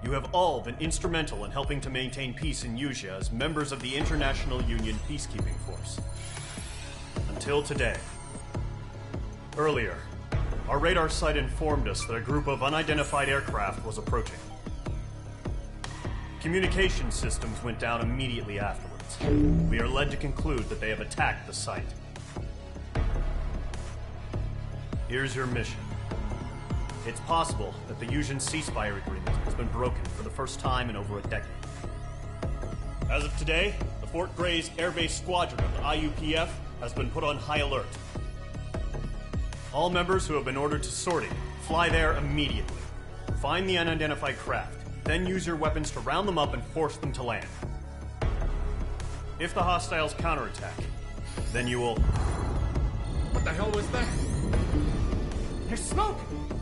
You have all been instrumental in helping to maintain peace in Usea as members of the International Union Peacekeeping Force. Until today. Earlier, our radar site informed us that a group of unidentified aircraft was approaching. Communication systems went down immediately afterwards. We are led to conclude that they have attacked the site. Here's your mission. It's possible that the Usean ceasefire agreement has been broken for the first time in over a decade. As of today, the Fort Grays Air Base Squadron of the IUPF has been put on high alert. All members who have been ordered to sortie, fly there immediately. Find the unidentified craft, then use your weapons to round them up and force them to land. If the hostiles counterattack, then you will... What the hell was that? There's smoke!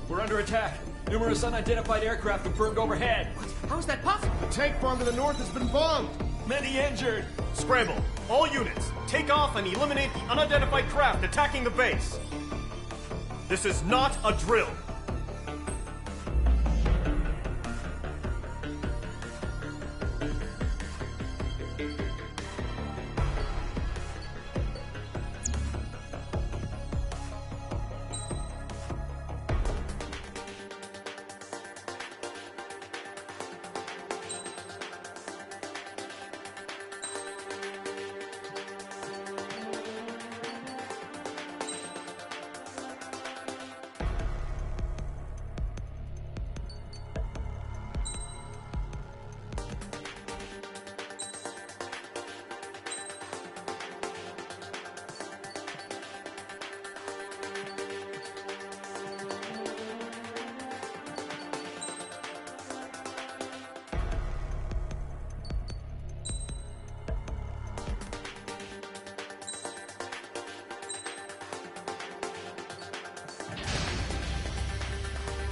We're under attack. Numerous unidentified aircraft confirmed overhead. What? How is that possible? The tank farm to the north has been bombed! Many injured! Scramble! All units, take off and eliminate the unidentified craft attacking the base! This is not a drill!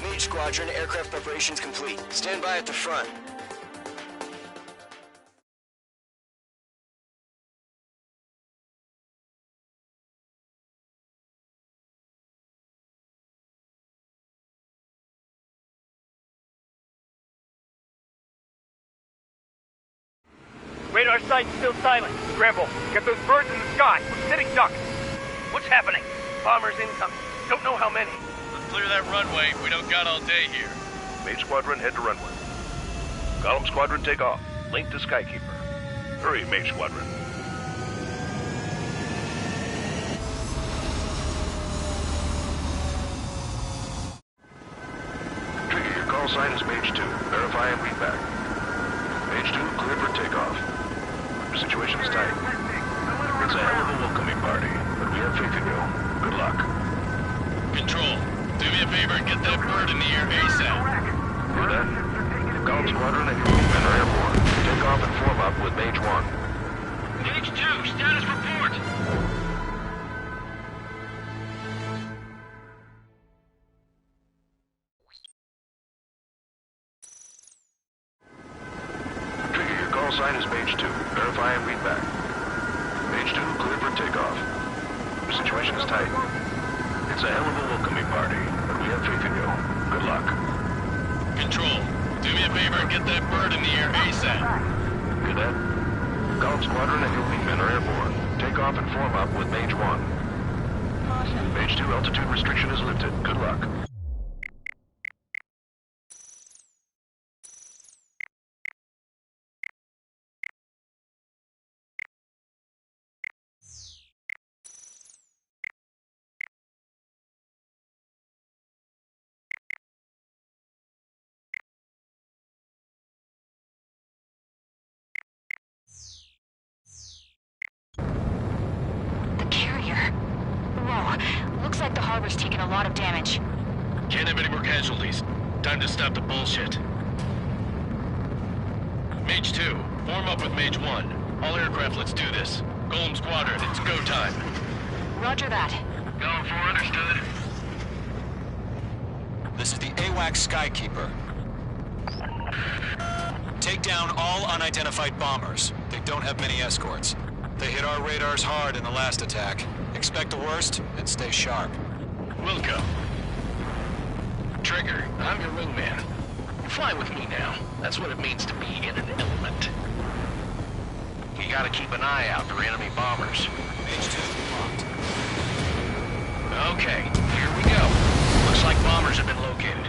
Mage Squadron, aircraft preparations complete. Stand by at the front. Radar site's still silent. Scramble. Get those birds in the sky. We're sitting ducks. What's happening? Bombers incoming. Don't know how many. Let's clear that runway. We don't got all day here. Mage Squadron, head to runway. Column Squadron, take off. Link to Skykeeper. Hurry, Mage Squadron. Trigger, your call sign is Mage 2. Verify and read back. Mage 2, cleared for takeoff. Your situation is tight. It's a hell of a welcoming party, but we have faith in you. Good luck. Control, do me a favor and get that bird in the air ASAP. Hear that? Column Squadron and your men are airborne. Take off and form up with Mage 1. Mage 2, status report. Trigger, your call sign is Mage 2. Verify and read back. Mage 2, cleared for takeoff. Your situation is tight. It's a hell of a welcoming party, but we have faith in you. Good luck. Control, do me a favor and get that bird in the air ASAP. Hear that? Column Squadron and your wingmen are airborne. Take off and form up with Mage 1. Mage 2, altitude restriction is lifted. Good luck. Looks like the harbor's taken a lot of damage. Can't have any more casualties. Time to stop the bullshit. Mage 2, form up with Mage 1. All aircraft, let's do this. Golem Squadron, it's go time. Roger that. Going for understood. This is the AWAC Skykeeper. Take down all unidentified bombers. They don't have many escorts. They hit our radars hard in the last attack. Expect the worst and stay sharp. Wilco. Trigger, I'm your wingman. Fly with me now. That's what it means to be in an element. You gotta keep an eye out for enemy bombers. Mage 2 locked. Okay, here we go. Looks like bombers have been located.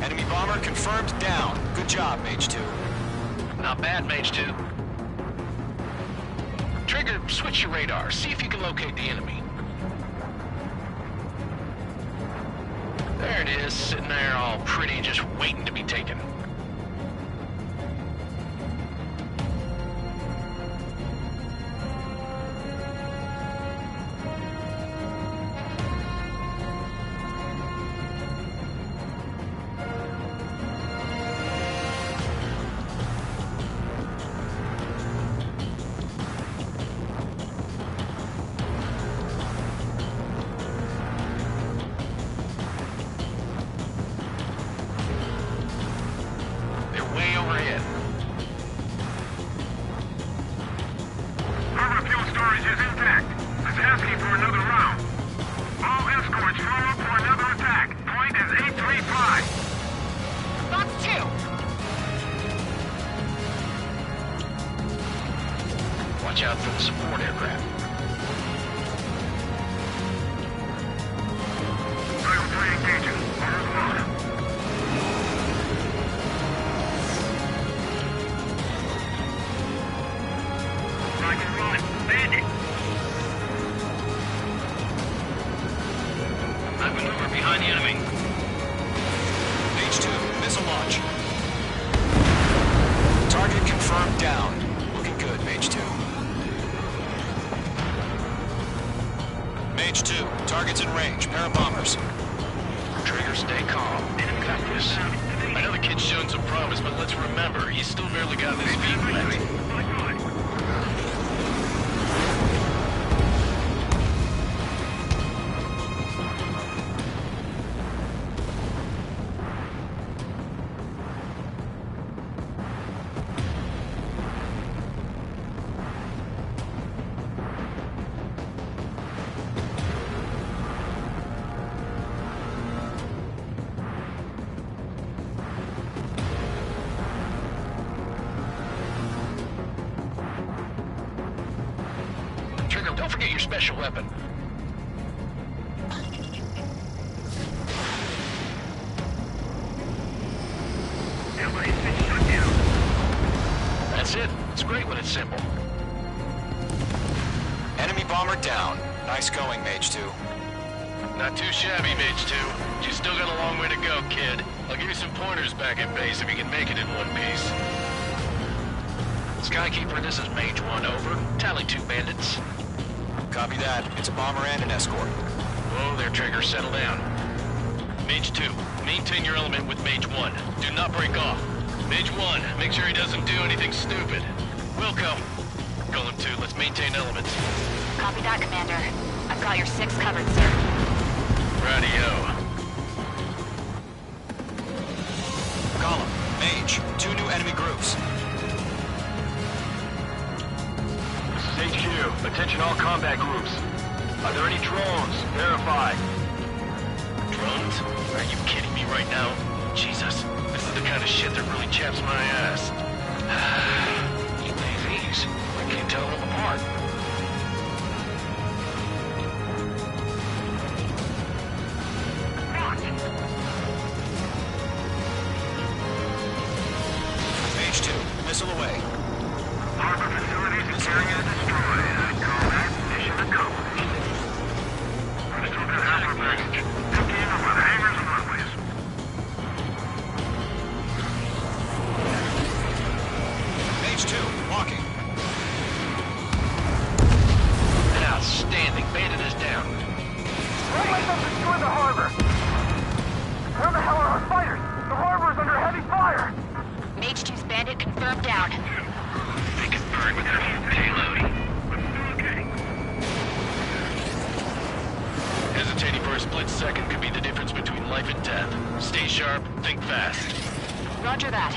Enemy bomber confirmed down. Good job, Mage 2. Not bad, Mage 2. Trigger, switch your radar. See if you can locate the enemy. There it is, sitting there all pretty, just waiting to be taken. Watch out for the support aircraft. I maneuver behind the enemy. Mage 2, missile launch. Target confirmed down. Looking good, Mage 2. Mage 2, target's in range. Pair of bombers. Trigger, stay calm. Got this. I know the kid's shown some promise, but let's remember, he's still barely got his feet wet. Trigger, don't forget your special weapon. That's it. It's great when it's simple. Enemy bomber down. Nice going, Mage 2. Not too shabby, Mage 2. You still got a long way to go, kid. I'll give you some pointers back at base if you can make it in one piece. Skykeeper, this is Mage 1, over. Tally 2 bandits. Copy that. It's a bomber and an escort. Whoa there, Trigger. Settle down. Mage 2, maintain your element with Mage 1. Do not break off. Mage 1, make sure he doesn't do anything stupid. Wilco. Golem 2, let's maintain elements. Copy that, Commander. I've got your 6 covered, sir. Radio. Column, Mage, 2 new enemy groups. This is HQ. Attention all combat groups. Are there any drones? Verify. Drones? Are you kidding me right now? Jesus, this is the kind of shit that really chaps my ass. UAVs. I can't tell them apart. Mage 2, missile away. Harbor facilities and carrier destroyed. I call that mission accomplished. Let's move that harbor package. Empty in over the hangars and runways. Mage 2, walking. Outstanding. Bandit is down. Don't let them destroy the harbor! Where the hell are our fighters? The harbor is under heavy fire! Mage 2's bandit confirmed down. They can burn with their whole payload. Hesitating for a split second could be the difference between life and death. Stay sharp, think fast. Roger that.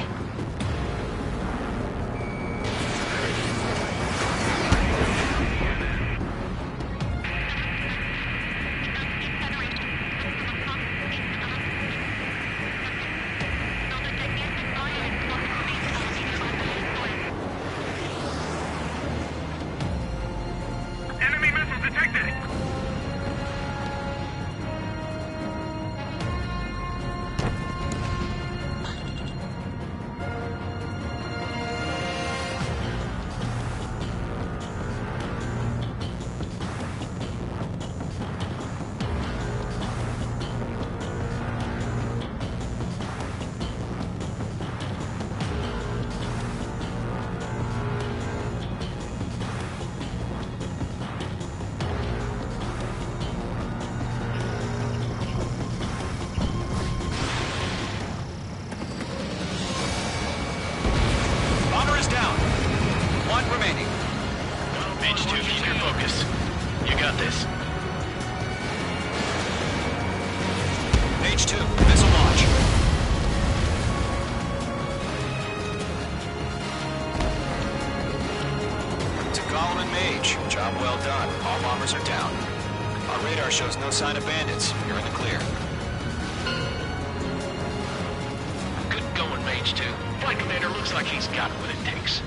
remaining. Mage 2, keep your focus. You got this. Mage 2, missile launch. To Golem and Mage, job well done. All bombers are down. Our radar shows no sign of bandits. You're in the clear. Good going, Mage 2. Flight Commander looks like he's got what it takes.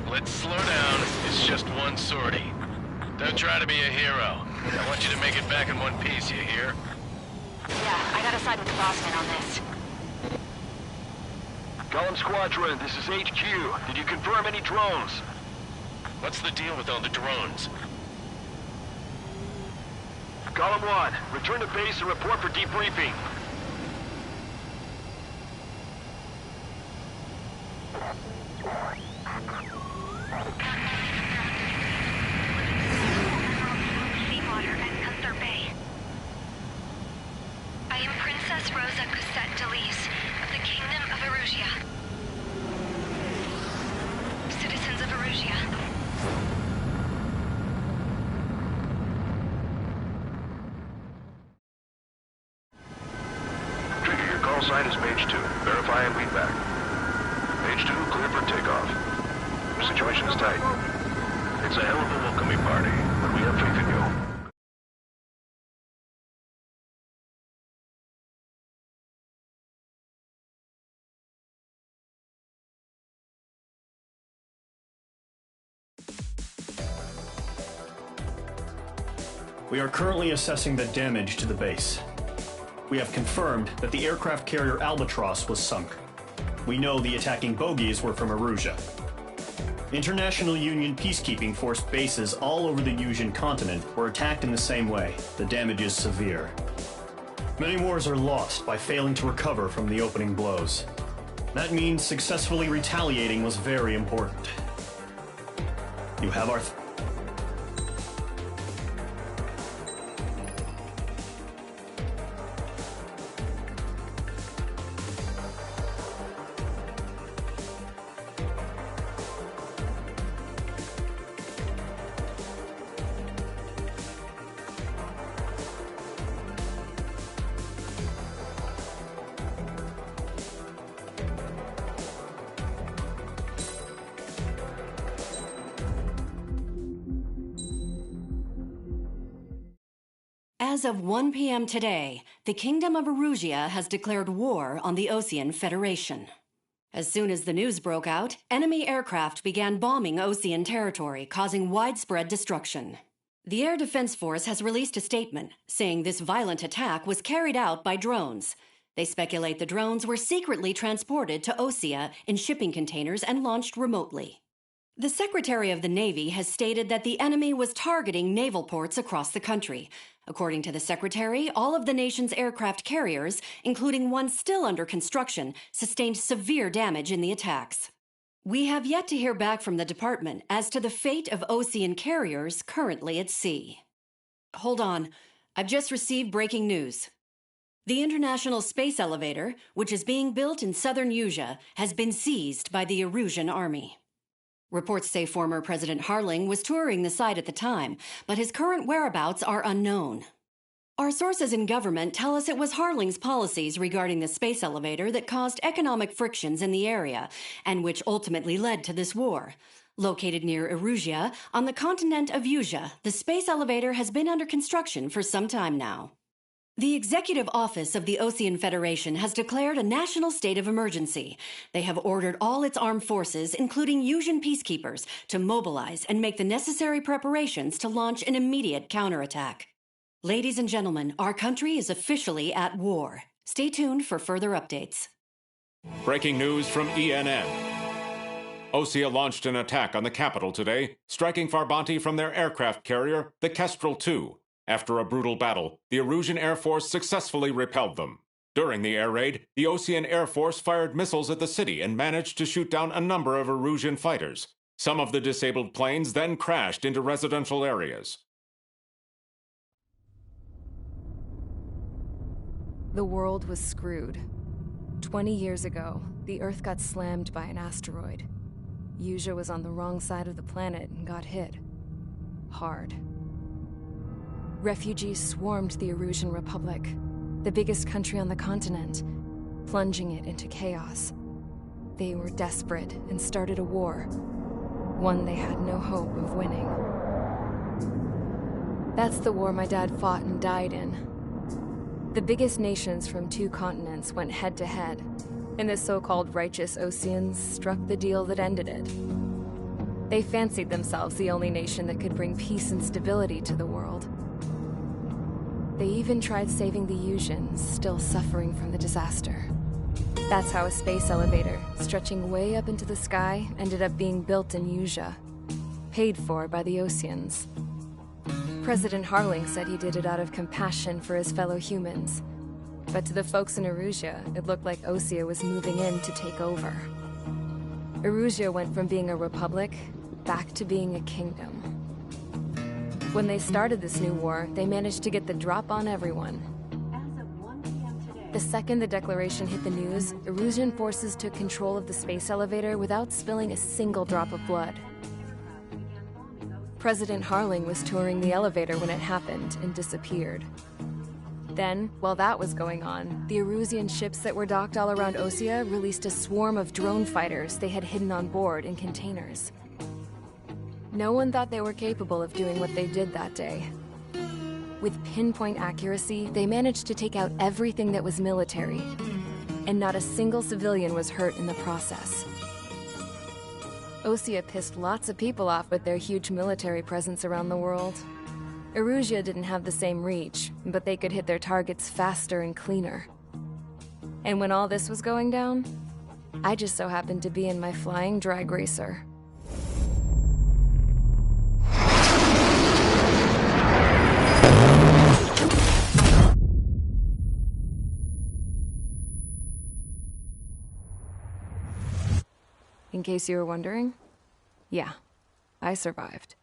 Let's slow down. It's just one sortie. Don't try to be a hero. I want you to make it back in one piece, you hear? Yeah, I gotta side with the bossman on this. Golem Squadron, this is HQ. Did you confirm any drones? What's the deal with all the drones? Golem 1, return to base and report for debriefing. Seawater at Gunther Bay. I am Princess Rosa Cosette Delise of the Kingdom of Erusia. Citizens of Erusia. Trigger, your call sign is Mage 2. Verify and read back. Mage 2, clear for takeoff. The situation is tight. It's a hell of a welcoming party, but we have faith in you. We are currently assessing the damage to the base. We have confirmed that the aircraft carrier Albatross was sunk. We know the attacking bogies were from Erusia. International Union peacekeeping force bases all over the Yusian continent were attacked in the same way. The damage is severe. Many wars are lost by failing to recover from the opening blows. That means successfully retaliating was very important. You have our... As of 1 p.m. today, the Kingdom of Erusia has declared war on the Osean Federation. As soon as the news broke out, enemy aircraft began bombing Osean territory, causing widespread destruction. The Air Defense Force has released a statement saying this violent attack was carried out by drones. They speculate the drones were secretly transported to Osea in shipping containers and launched remotely. The Secretary of the Navy has stated that the enemy was targeting naval ports across the country. According to the Secretary, all of the nation's aircraft carriers, including one still under construction, sustained severe damage in the attacks. We have yet to hear back from the department as to the fate of Osean carriers currently at sea. Hold on. I've just received breaking news. The International Space Elevator, which is being built in southern Yusia, has been seized by the Erusian army. Reports say former President Harling was touring the site at the time, but his current whereabouts are unknown. Our sources in government tell us it was Harling's policies regarding the space elevator that caused economic frictions in the area, and which ultimately led to this war. Located near Erusia, on the continent of Yusia, the space elevator has been under construction for some time now. The Executive Office of the Osean Federation has declared a national state of emergency. They have ordered all its armed forces, including Yusian peacekeepers, to mobilize and make the necessary preparations to launch an immediate counterattack. Ladies and gentlemen, our country is officially at war. Stay tuned for further updates. Breaking news from ENN. Osea launched an attack on the capital today, striking Farbanti from their aircraft carrier, the Kestrel II. After a brutal battle, the Erusian Air Force successfully repelled them. During the air raid, the Osean Air Force fired missiles at the city and managed to shoot down a number of Erusian fighters. Some of the disabled planes then crashed into residential areas. The world was screwed. 20 years ago, the Earth got slammed by an asteroid. Usea was on the wrong side of the planet and got hit. Hard. Refugees swarmed the Erusian Republic, the biggest country on the continent, plunging it into chaos. They were desperate and started a war, one they had no hope of winning. That's the war my dad fought and died in. The biggest nations from 2 continents went head-to-head, and the so-called righteous Oseans struck the deal that ended it. They fancied themselves the only nation that could bring peace and stability to the world. They even tried saving the Usians, still suffering from the disaster. That's how a space elevator, stretching way up into the sky, ended up being built in Usea, paid for by the Oseans. President Harling said he did it out of compassion for his fellow humans. But to the folks in Erusia, it looked like Osea was moving in to take over. Erusia went from being a republic back to being a kingdom. When they started this new war, they managed to get the drop on everyone. The second the declaration hit the news, Erusian forces took control of the space elevator without spilling a single drop of blood. President Harling was touring the elevator when it happened and disappeared. Then, while that was going on, the Erusian ships that were docked all around Osea released a swarm of drone fighters they had hidden on board in containers. No one thought they were capable of doing what they did that day. With pinpoint accuracy, they managed to take out everything that was military, and not a single civilian was hurt in the process. Osea pissed lots of people off with their huge military presence around the world. Erusia didn't have the same reach, but they could hit their targets faster and cleaner. And when all this was going down, I just so happened to be in my flying drag racer. In case you were wondering, yeah, I survived.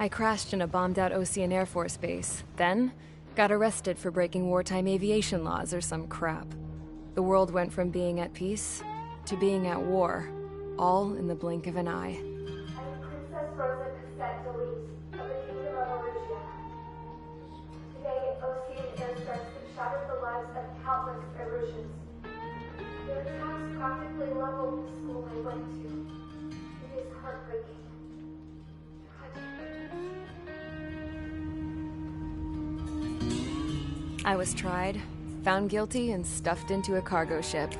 I crashed in a bombed-out Osean Air Force base, then got arrested for breaking wartime aviation laws or some crap. The world went from being at peace to being at war, all in the blink of an eye. I'm Princess Rosa Cassette Delise of the Kingdom of Erusia. Today, Osean airstrikes have shattered the lives of countless Erusians. Their attacks practically leveled the school I went to. It is heartbreaking. I was tried, found guilty, and stuffed into a cargo ship.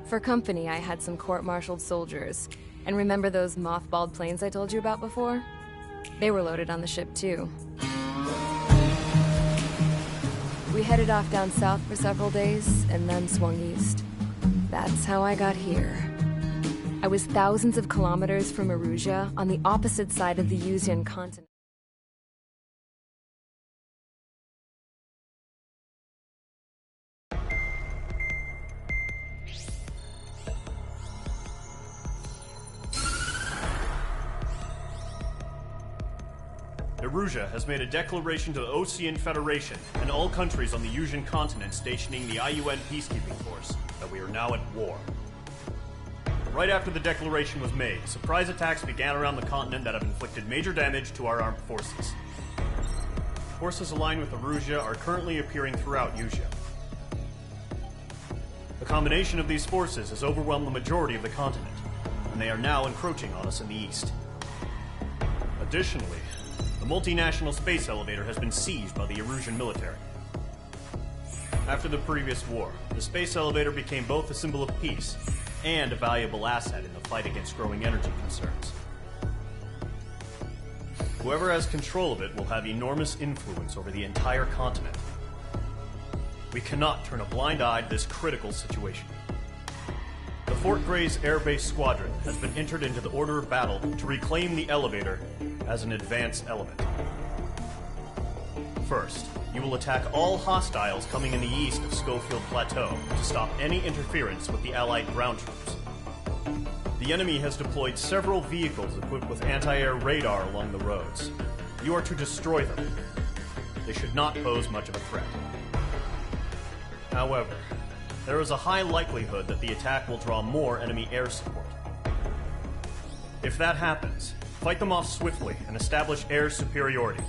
For company, I had some court-martialed soldiers. And remember those mothballed planes I told you about before? They were loaded on the ship, too. We headed off down south for several days, and then swung east. That's how I got here. I was thousands of kilometers from Erusia, on the opposite side of the Usian continent. Erusia has made a declaration to the Osean Federation and all countries on the Usian continent stationing the IUN peacekeeping force that we are now at war. Right after the declaration was made, surprise attacks began around the continent that have inflicted major damage to our armed forces. Forces aligned with Erusia are currently appearing throughout Usea. The combination of these forces has overwhelmed the majority of the continent, and they are now encroaching on us in the east. Additionally, the multinational space elevator has been seized by the Erusian military. After the previous war, the space elevator became both a symbol of peace and a valuable asset in the fight against growing energy concerns. Whoever has control of it will have enormous influence over the entire continent. We cannot turn a blind eye to this critical situation. The Fort Grays Air Base Squadron has been entered into the order of battle to reclaim the elevator as an advance element. First, you will attack all hostiles coming in the east of Schofield Plateau to stop any interference with the Allied ground troops. The enemy has deployed several vehicles equipped with anti-air radar along the roads. You are to destroy them. They should not pose much of a threat. However, there is a high likelihood that the attack will draw more enemy air support. If that happens, fight them off swiftly and establish air superiority.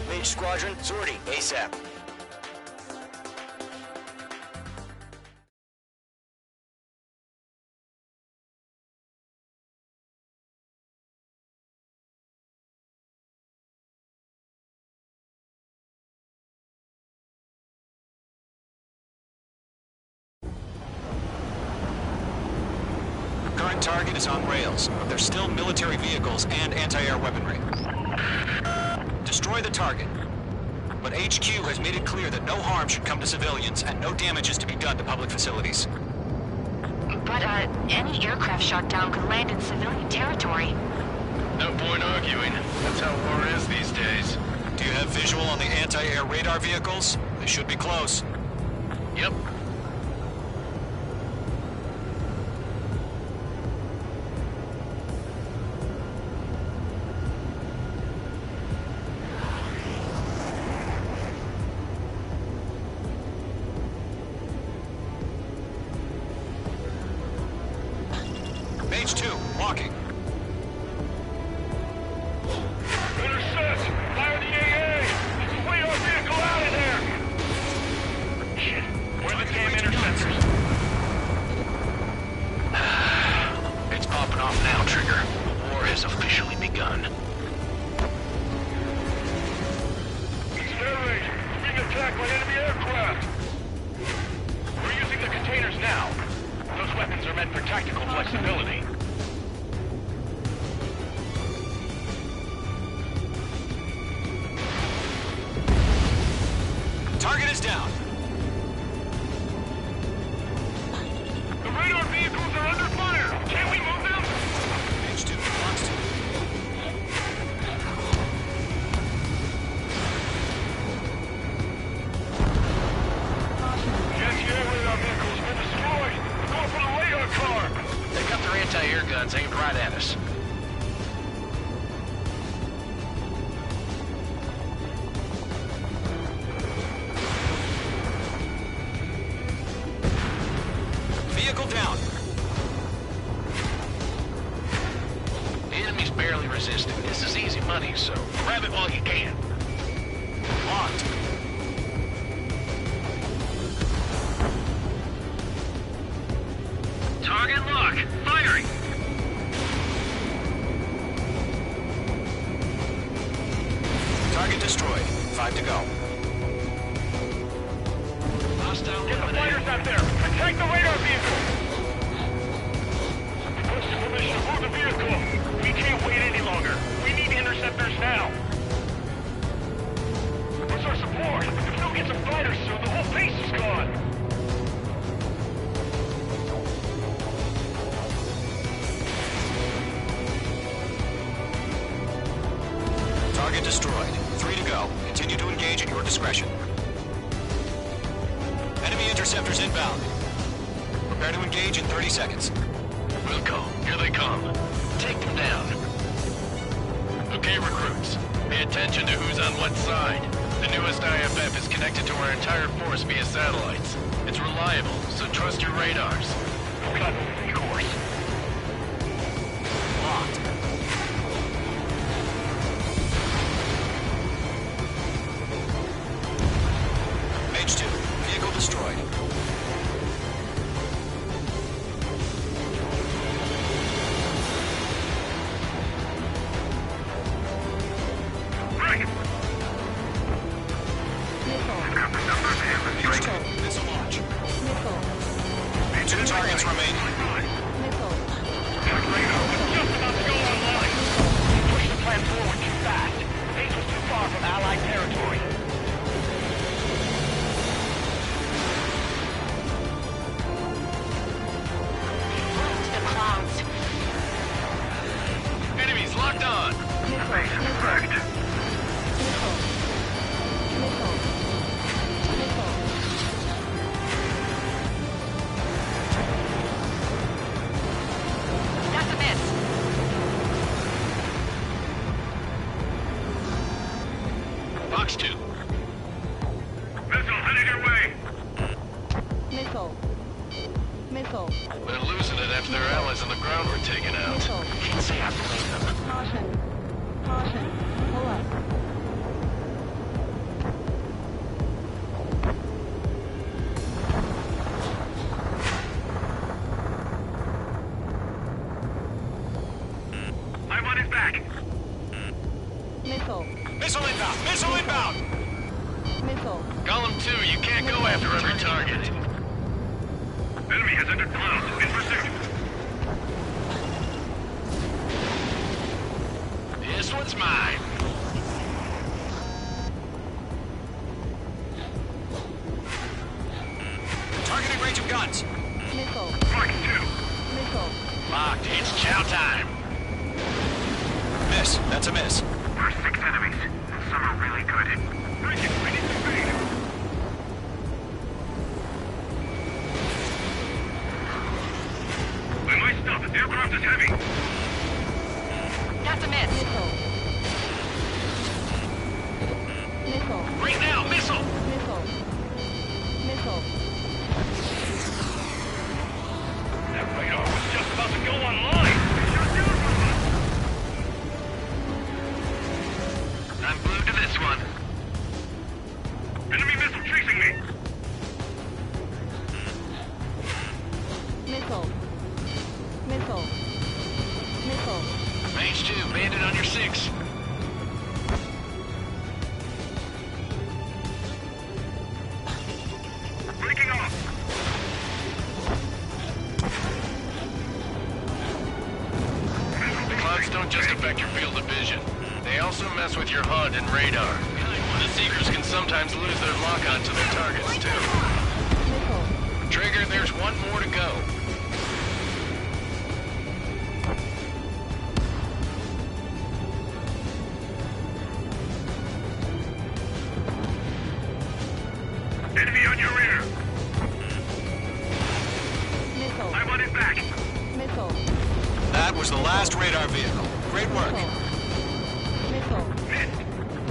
Mage Squadron, sortie, ASAP. Current target is on rails, but there's still military vehicles and anti-air weaponry. Destroy the target. But HQ has made it clear that no harm should come to civilians and no damage is to be done to public facilities. But, any aircraft shot down could land in civilian territory. No point arguing. That's how war is these days. Do you have visual on the anti-air radar vehicles? They should be close. Yep. Mage 2, walking. Intercept! Fire the AA! There's a radar vehicle out of there! Shit. Where are the damn interceptors? It's popping off now, Trigger. The war has officially begun. Air raid! We're being attacked by enemy aircraft! We're using the containers now. Those weapons are meant for tactical flexibility. Target is down. The radar vehicles are under fire! Can't we move them? Mage 2, wants to. Anti-air radar vehicles have been destroyed! We're going for the radar car! They got their anti-air guns aimed right at us. Vehicle down. The enemy's barely resisting. This is easy money, so grab it while you can. Locked. Target lock! Firing! Target destroyed. 5 to go. Hostile Get the eliminated. fighters out there! Protect the radar vehicle! Requesting permission to move the vehicle! We can't wait any longer! We need interceptors now! Where's our support? If we don't get some fighters soon, the whole base is gone! Target destroyed. 3 to go. Continue to engage at your discretion. Enemy interceptors inbound. Prepare to engage in 30 seconds. Wilco, here they come. Take them down. Okay, recruits. Pay attention to who's on what side. The newest IFF is connected to our entire force via satellites. It's reliable, so trust your radars. Cut course. Locked. Mage 2, vehicle destroyed. Missile launch. Two targets remain. That radar was just about to go online. You pushed the plan forward too fast. Base was too far from Allied territory. The clouds. Enemies locked on. That's a miss. Box 2. Missile headed your way. Missile. They're losing it after their allies on the ground were taken out. Can't say I blame them. Caution. Pull up. I'm on his back. Missile. Missile inbound! Missile inbound! Missile. Golem 2, you can't go after every target. Enemy has entered clouds. In pursuit. This one's mine. Targeting range of guns. Missile. Mark 2. Missile. Locked. It's chow time. Miss. That's a miss. We're 6 enemies. Some are really good. Break it. We need to speed. I might stop. The aircraft is heavy. That's a miss. Missile. Right now, missile! Missile. That radar was just about to go online. I'm glued to this one. Enemy missile chasing me. Missile. Range 2, bandit on your 6. Breaking off. The clouds don't just affect your field of vision. They also mess with your HUD and radar. The Seekers can sometimes lose their lock-on to their targets, too. Trigger, there's one more to go. Enemy on your rear. Missile. I'm on his back. Missile. That was the last radar vehicle. Great work. Missile.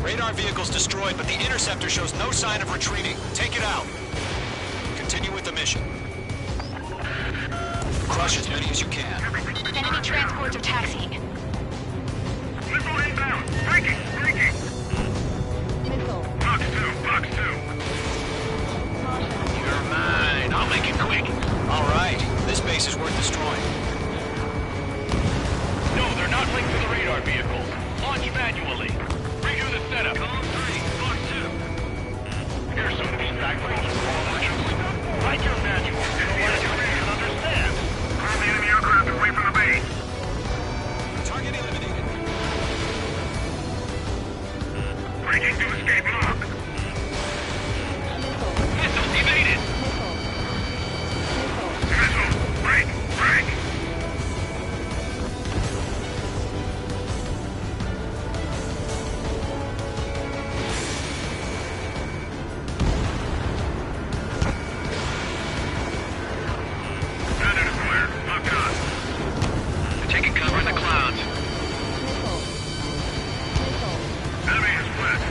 Radar vehicle's destroyed, but the interceptor shows no sign of retreating. Take it out. Continue with the mission. Crush as many as you can. Enemy transports are taxiing. Missile inbound. Breaking. Missile. Box 2. You're mine. I'll make it quick. All right. This base is worth destroying. No, they're not linked to the radar vehicles. Launch manually. Redo the setup. Column 3, Box 2. Here's some feedback from the launchers. Write your manual. And understand. Call the enemy aircraft away from the base. Target eliminated. Breaking to escape lock. Missile evaded. Missile. Break. Taking cover in the clouds. Enemy is split.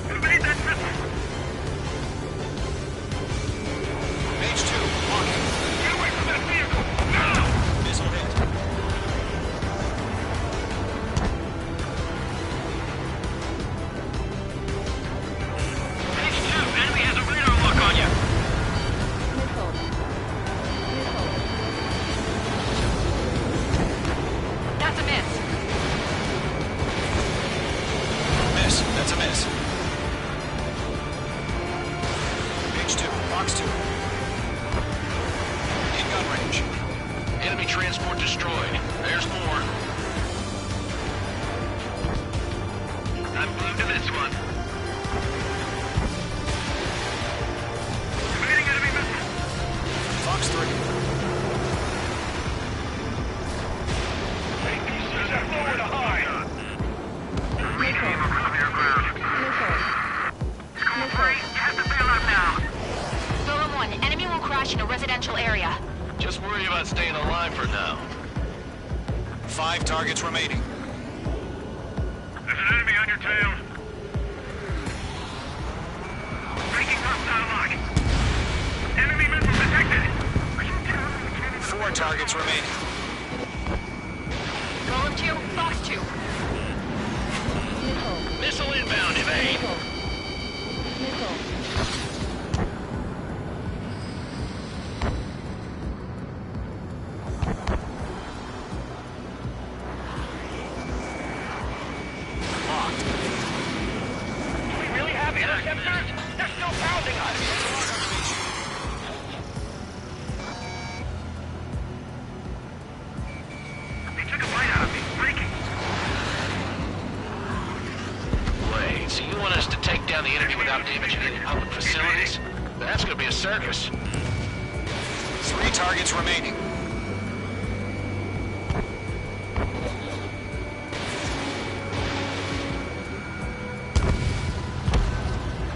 Evade that missile. Mage 2, walking. Get away from that vehicle! Now! Missile hit. Mage 2, enemy has a radar lock on you. That's a miss. Miss. That's a miss. Mage 2, Fox 2. In gun range. Enemy transport destroyed. There's more. I'm glued to this one. Evading enemy missile. Fox 3. There's that nowhere to hide. Rename above aircraft. School 3, has to bail out now. Golem 1, enemy will crash in a residential area. Just worry about staying alive for now. 5 targets remaining. There's an enemy on your tail. Breaking hostile lock. Enemy missile detected. 4 targets remaining. Golem 2, Fox 2. Missile inbound, evade. Do we really have interceptors? They're still pounding us. They took a bite out of me. Breaking. Wait, so you want us to take down the enemy without damaging any public facilities? That's gonna be a circus. 3 targets remaining.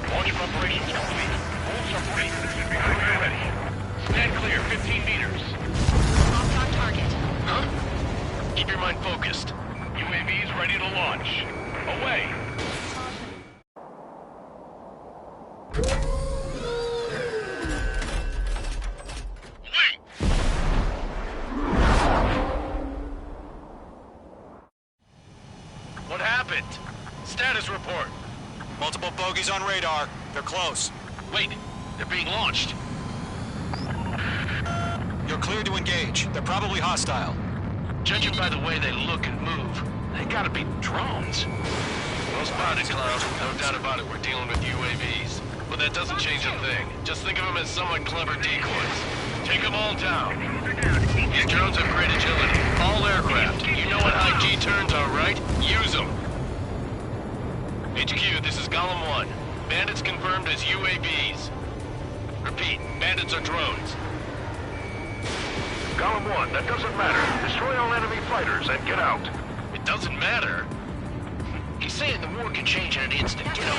Launch preparations complete. All submarines should be ready. Stand clear, 15 meters. Locked on target. Huh? Keep your mind focused. UAVs ready to launch. Away. What happened? Status report. Multiple bogeys on radar. They're close. Wait, they're being launched. You're cleared to engage. They're probably hostile. Judging by the way they look and move, they gotta be drones. Well spotted, Cloud. No doubt about it, we're dealing with UAVs. But that doesn't change a thing. Just think of them as somewhat clever decoys. Take them all down. These drones have great agility. All aircraft. You know what high G turns are, right? Use them. HQ, this is Golem 1. Bandits confirmed as UAVs. Repeat, bandits are drones. Golem 1, that doesn't matter. Destroy all enemy fighters and get out. It doesn't matter. He's saying the war can change in an instant, you know.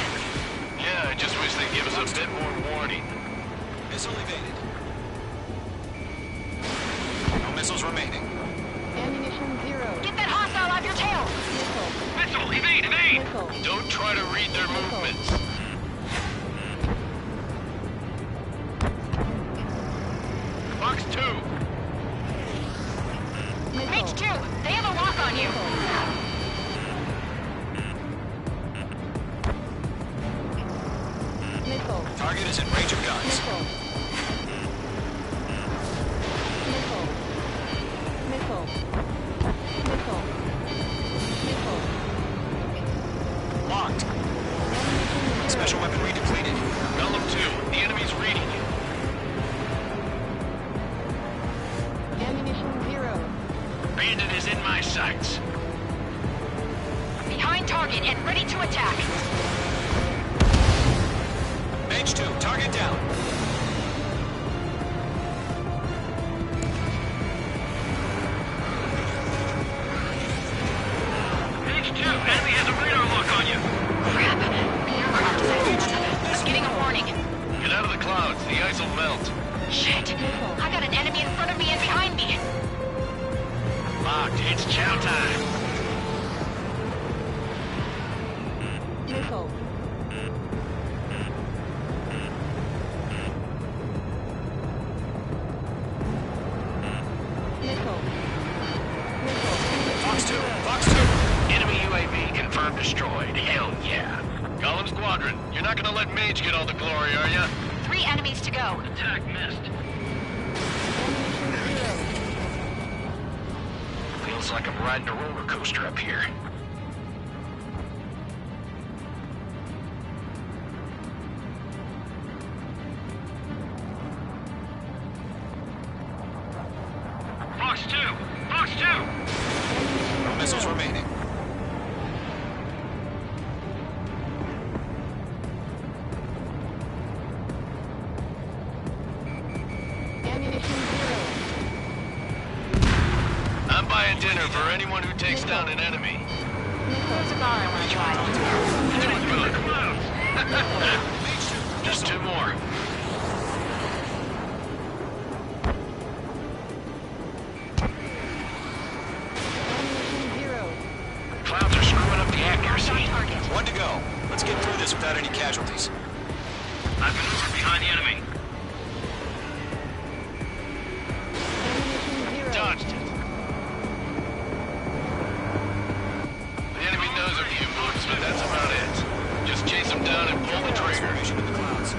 Yeah, I just wish they'd give us a bit more warning. Missile evaded. No missiles remaining. Ammunition 0. Get that hostile off your tail. Missile, evade, evade! Don't try to read their movements. Fox 2. Mage 2, they have a lock on you. Missile. Target is in range of guns. Missile. Missile. Missile. Missile. Missile. Locked. Special weaponry depleted. Golem 2, the enemy's reading you. Ammunition 0. Bandit is in my sights. Behind target and ready to attack. Mage 2, target down. Mage 2, enemy has a radar lock on you. Crap. The aircraft is engaged. I'm getting a warning. Get out of the clouds. The ice will melt. Shit. I got an enemy in front of me and behind me. It's chow time. Nickel. Nickel. Fox 2! Fox 2! Enemy UAV confirmed destroyed. Hell yeah. Column Squadron, you're not gonna let Mage get all the glory, are ya? 3 enemies to go. Attack missed. Feels like I'm riding a roller coaster up here. Fox 2! Fox 2! No missiles remaining. Ammunition 0. I'm buying dinner for anyone who takes down an enemy. Who's a bar I want to try? Just 2 more. Ammunition 0. Clouds are screwing up the accuracy. One to go. Let's get through this without any casualties. I've maneuvered behind the enemy. Ammunition 0. Dodged it. The enemy knows a few moves, but that's about it. Just chase them down and pull the trigger. Formation in the clouds.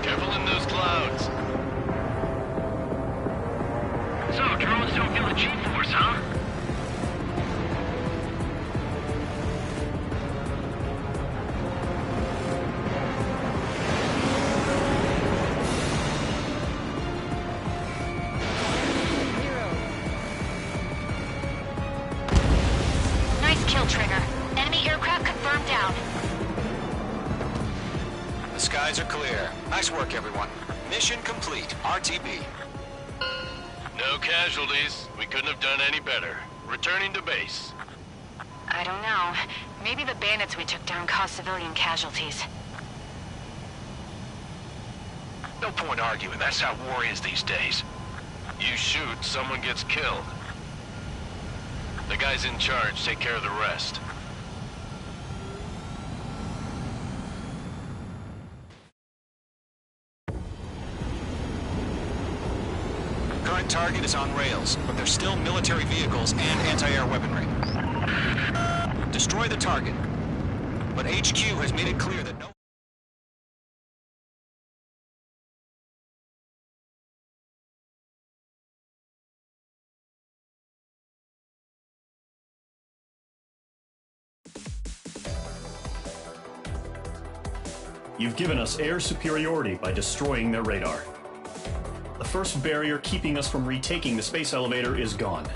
Careful in those clouds. So, drones don't feel the G-force, huh? Nice kill, Trigger. Enemy aircraft confirmed down. The skies are clear. Nice work, everyone. Mission complete. RTB. No casualties. We couldn't have done any better. Returning to base. I don't know. Maybe the bandits we took down caused civilian casualties. No point arguing. That's how war is these days. You shoot, someone gets killed. The guys in charge take care of the rest. Current target is on rails, but there's still military vehicles and anti-air weaponry. Destroy the target. But HQ has made it clear that no... You've given us air superiority by destroying their radar. The first barrier keeping us from retaking the space elevator is gone.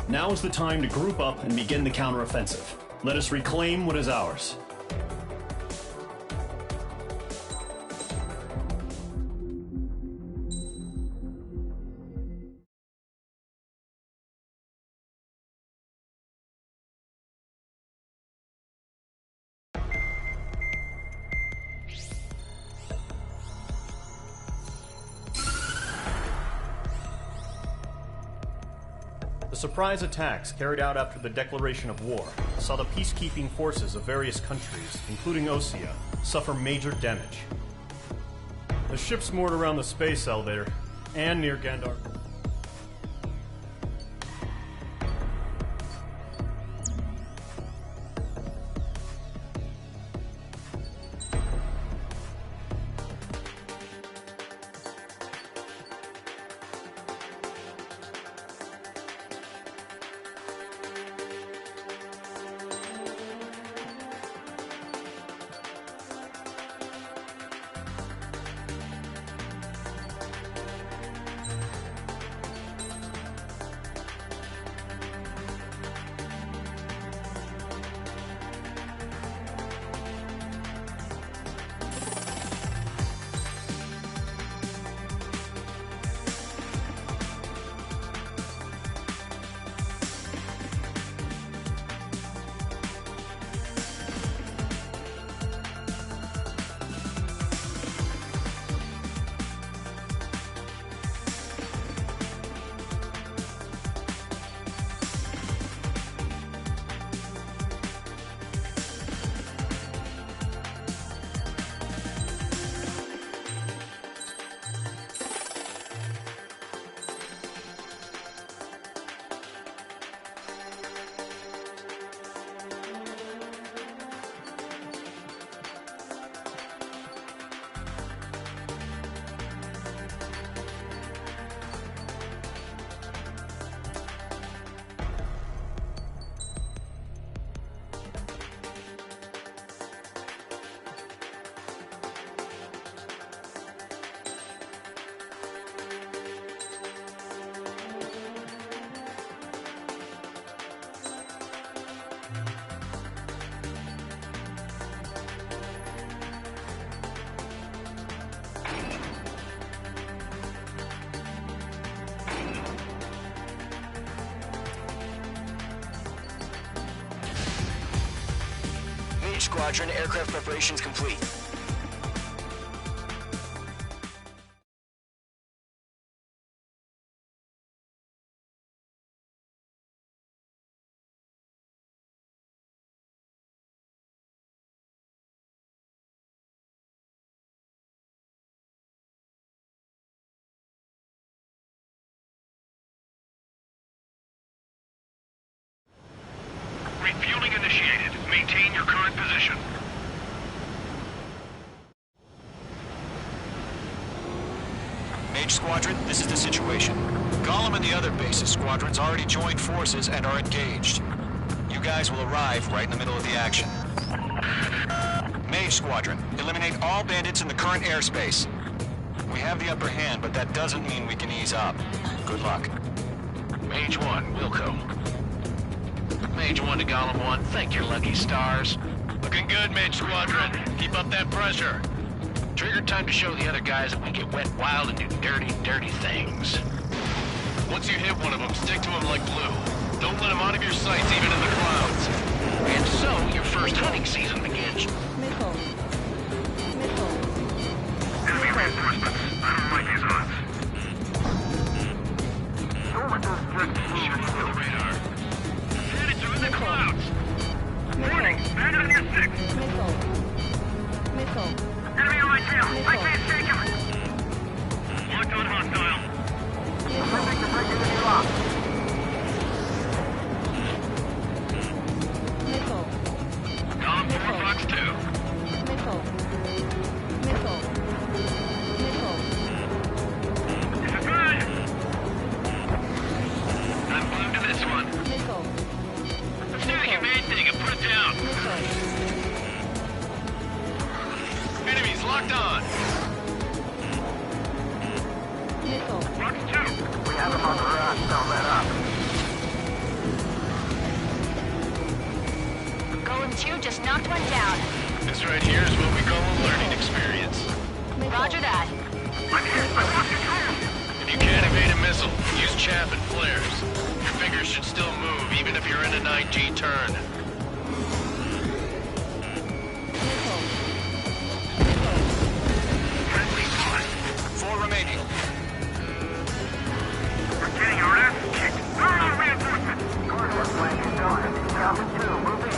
Now is the time to group up and begin the counteroffensive. Let us reclaim what is ours. The surprise attacks carried out after the declaration of war saw the peacekeeping forces of various countries, including Osea, suffer major damage. The ships moored around the space elevator and near Gandar. Squadron, aircraft preparations complete. Refueling initiated. Maintain your current position. Mage Squadron, this is the situation. Gollum and the other bases squadrons already joined forces and are engaged. You guys will arrive right in the middle of the action. Mage Squadron, eliminate all bandits in the current airspace. We have the upper hand, but that doesn't mean we can ease up. Good luck. Mage 1, Wilco. Mage 1 to Gollum 1, thank your lucky stars. Looking good, Mage Squadron. Keep up that pressure. Trigger time to show the other guys that we get wet wild and do dirty, dirty things. Once you hit one of them, stick to him like glue. Don't let him out of your sights, even in the clouds. And so, your first hunting season begins. Missile. Enemy reinforcements. I don't like these odds. Show what those jerks need to do. Radar. Headed through the clouds. Warning! Bandit on your 6! Missile. Enemy on my tail! I can't take him! Locked on hostile. Attempting to break into the lock. Missile. Gollum 4, Fox 2. Missile. This is good! I'm glued to this one. Missile. Let's do the humane thing and put it down. Enemies locked on. Missile. Fox 2. We have him on the run. Don't let up. Golem 2 just knocked one down. This right here is what we call a learning experience. Roger that. I'm here. I want control. If you can't evade a missile, use chaff and flares. Your fingers should still move, even if you're in a 9G turn. Friendly fire. 4 remaining. We're getting our ass kicked. Where are our reinforcements? Coordinate flank is going. Alpha 2, move in.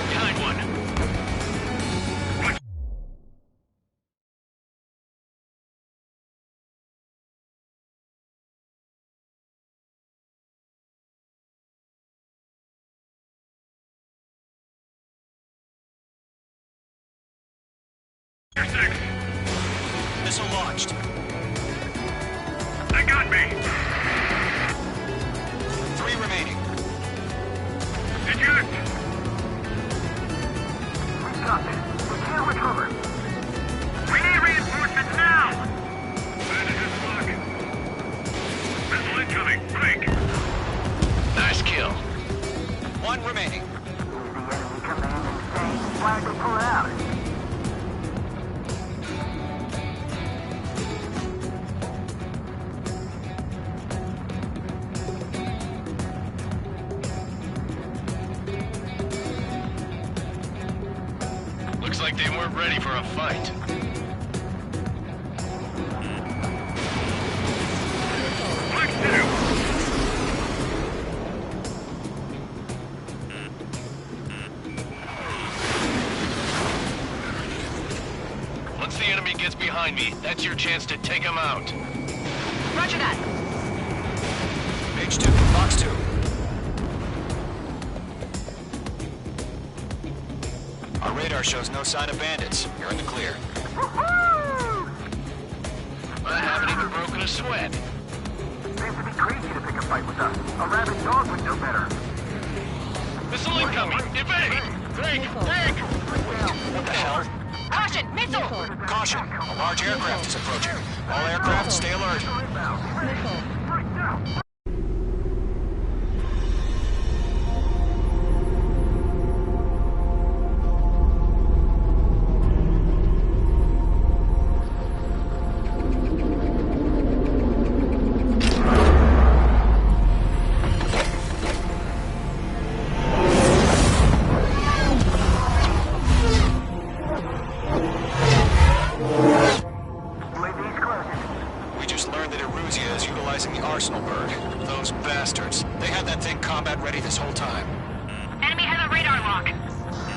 Behind one. You're 6. Missile launched. They got me. 3 remaining. Eject. We got this. We can't recover. We need reinforcements now. Bandit is blocking. Missile incoming. Quick. Nice kill. 1 remaining. The enemy command insane. Why did they pull it out? Looks like they weren't ready for a fight. Fox 2. Once the enemy gets behind me, that's your chance to take him out. Roger that. Mage 2, Fox 2. Our radar shows no sign of bandits. You're in the clear. I haven't even broken a sweat. They have to be crazy to pick a fight with us. A rabid dog would know better. Missile incoming! Evade! Break! Break! What the hell? Caution! Missile! Caution! A large aircraft is approaching. All aircraft, stay alert.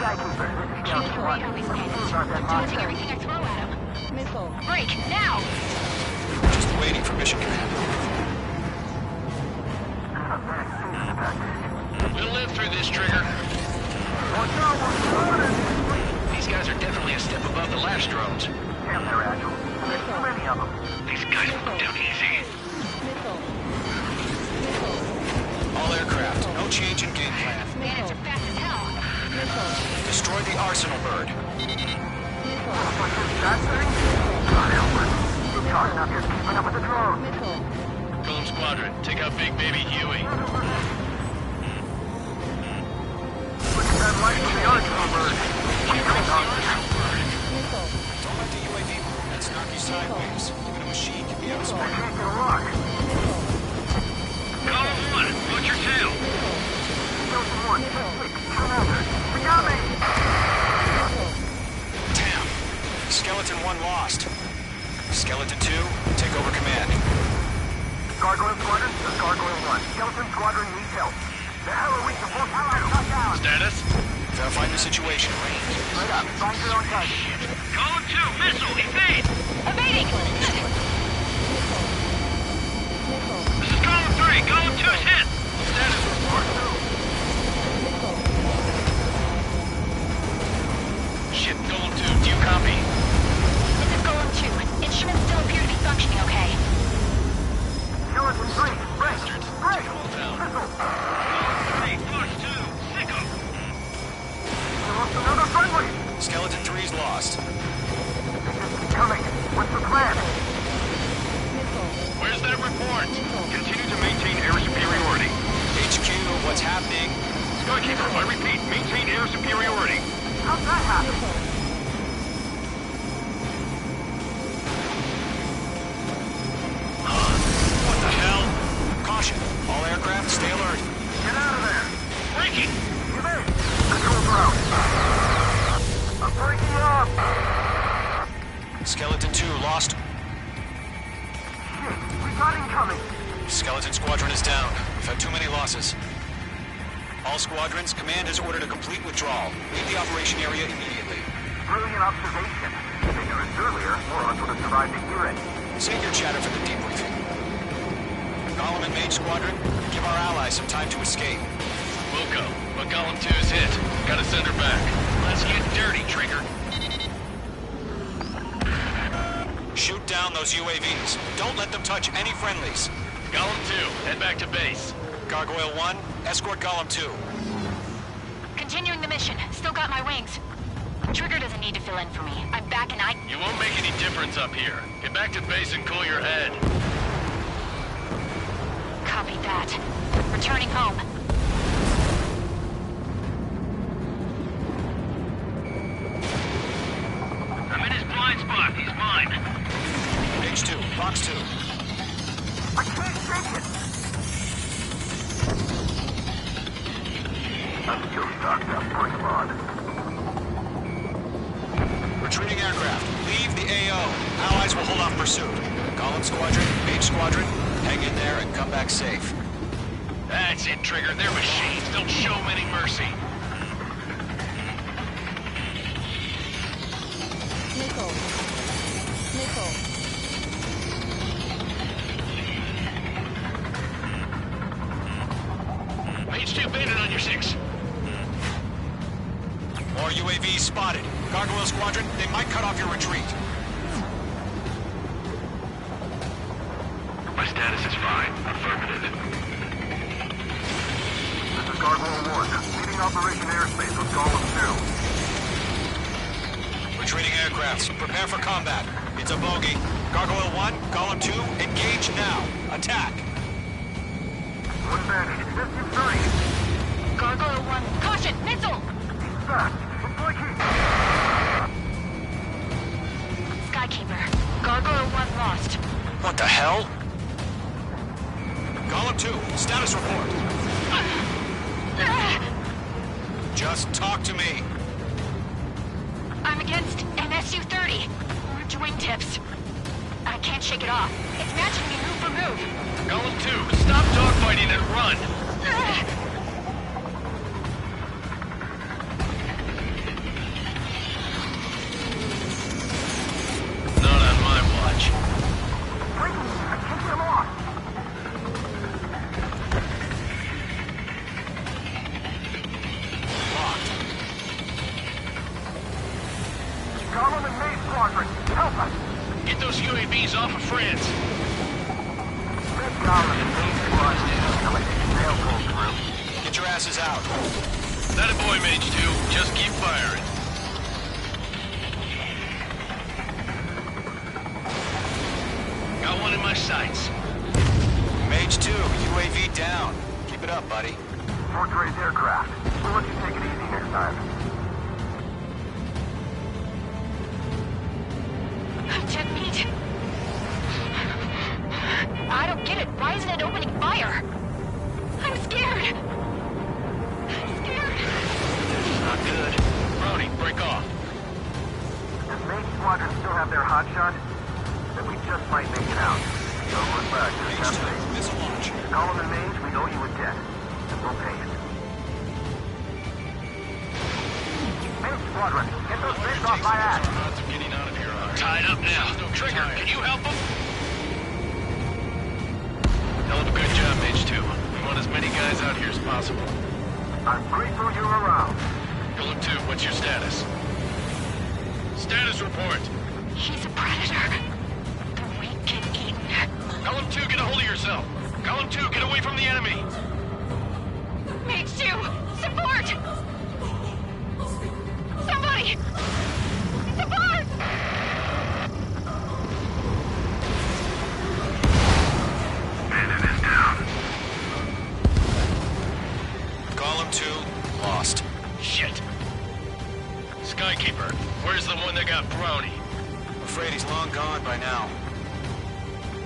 I'm doing everything I throw at him. Missile. Break, now! Just waiting for mission command. We'll live through this, Trigger. These guys are definitely a step above the last drones. Damn, they're agile. There's too many of them. These guys put down easy. Missile. All aircraft, no change in game plan. Bandits are fast as hell. Missile. Destroy the arsenal bird. Missile. Golem Squadron, take out Big Baby Huey. Look at that light from the arsenal bird. Missile. Don't let the UAV move that snarky sideways. Even a machine can be outsmarted. Column 1, watch your tail. Damn. Skeleton 1 lost. Skeleton 2, take over command. Gargoyle Squadron, this is Gargoyle 1. Skeleton Squadron needs help. The hell are we supposed to do? Status? Verify the situation. Right up, find your own target. Column 2, missile, evade! Evading! This is column 3, column 2's hit! Status report. Shit, Golem 2, do you copy? This is Golem 2. Instruments still appear to be functioning okay. Skeleton 3, break! Break! Column 3, push 2, Sicko! We lost another friendly! Skeleton 3's lost. Coming. What's the plan? Where's that report? Continue to maintain air superiority. HQ, what's happening? Skykeeper, I repeat, maintain air superiority. How'd that happen? What the hell? Caution. All aircraft, stay alert. Get out of there! Breaking! Give in! Control's out! I'm breaking up! Skeleton 2 lost. Shit, we got incoming! Skeleton Squadron is down. We've had too many losses. All squadrons, command has ordered a complete withdrawal. Leave the operation area immediately. Brilliant observation. Ignorance earlier, morons would have survived to hear it. Save your chatter for the debriefing. Golem and Mage Squadron, give our allies some time to escape. Wilco, but Golem 2's hit. Gotta send her back. Let's get dirty, Trigger. Shoot down those UAVs. Don't let them touch any friendlies. Golem 2, head back to base. Gargoyle 1, escort Golem 2. Continuing the mission. Still got my wings. Trigger doesn't need to fill in for me. I'm back and I... You won't make any difference up here. Get back to base and cool your head. Copy that. Returning home. I'm in his blind spot. He's mine. H2, box 2. I can't shake it! I'm still stocked up. Bring him on. Retreating aircraft, leave the AO. Allies will hold off pursuit. Golem Squadron, Mage Squadron, hang in there and come back safe. That's it, Trigger. They're machines. Don't show them any mercy. Missile. Missile. Mage 2 bandit on your 6. More UAVs spotted. Gargoyle Squadron, they might cut off your retreat. My status is fine. Affirmative. This is Gargoyle 1, leading Operation Airspace with Golem 2. Retreating aircrafts, prepare for combat. It's a bogey. Gargoyle 1, Golem 2, engage now. Attack. One bandit, this is 3. Gargoyle 1. Caution! Missile! Fast, we're flanking. Skykeeper. Gargoyle 1 lost. What the hell? Golem 2, status report. Just talk to me. I'm against MSU-30. Orange wingtips. I can't shake it off. It's matching me move for move. Golem 2, stop dogfighting and run. Get those UAVs off of France. Get your asses out. That a boy, Mage 2. Just keep firing. Got one in my sights. Mage 2, UAV down. Keep it up, buddy. Fort Gray's aircraft. We'll let you take it easy next time. Jet meat. I don't get it. Why isn't it opening fire? I'm scared. Not good. Brownie, break off. Does Main Squadron still have their hotshot? Then we just might make it out. Don't look back. Just have faith. Missile launch. Column and Mage, we owe you a debt. And we'll pay it. Main Squadron, get those fish off my ass! Getting out of here. Tied up now. Trigger, can you help him? Hell of a good job, Mage 2. We want as many guys out here as possible. I'm grateful you're around. Golem 2, what's your status? Status report. He's a predator. The weak get eaten. Column 2, get a hold of yourself. Column 2, get away from the enemy. Mage 2, support! Somebody! Support! Bandit is down. Column 2, lost. Shit. Skykeeper, where's the one that got Brownie? Afraid he's long gone by now.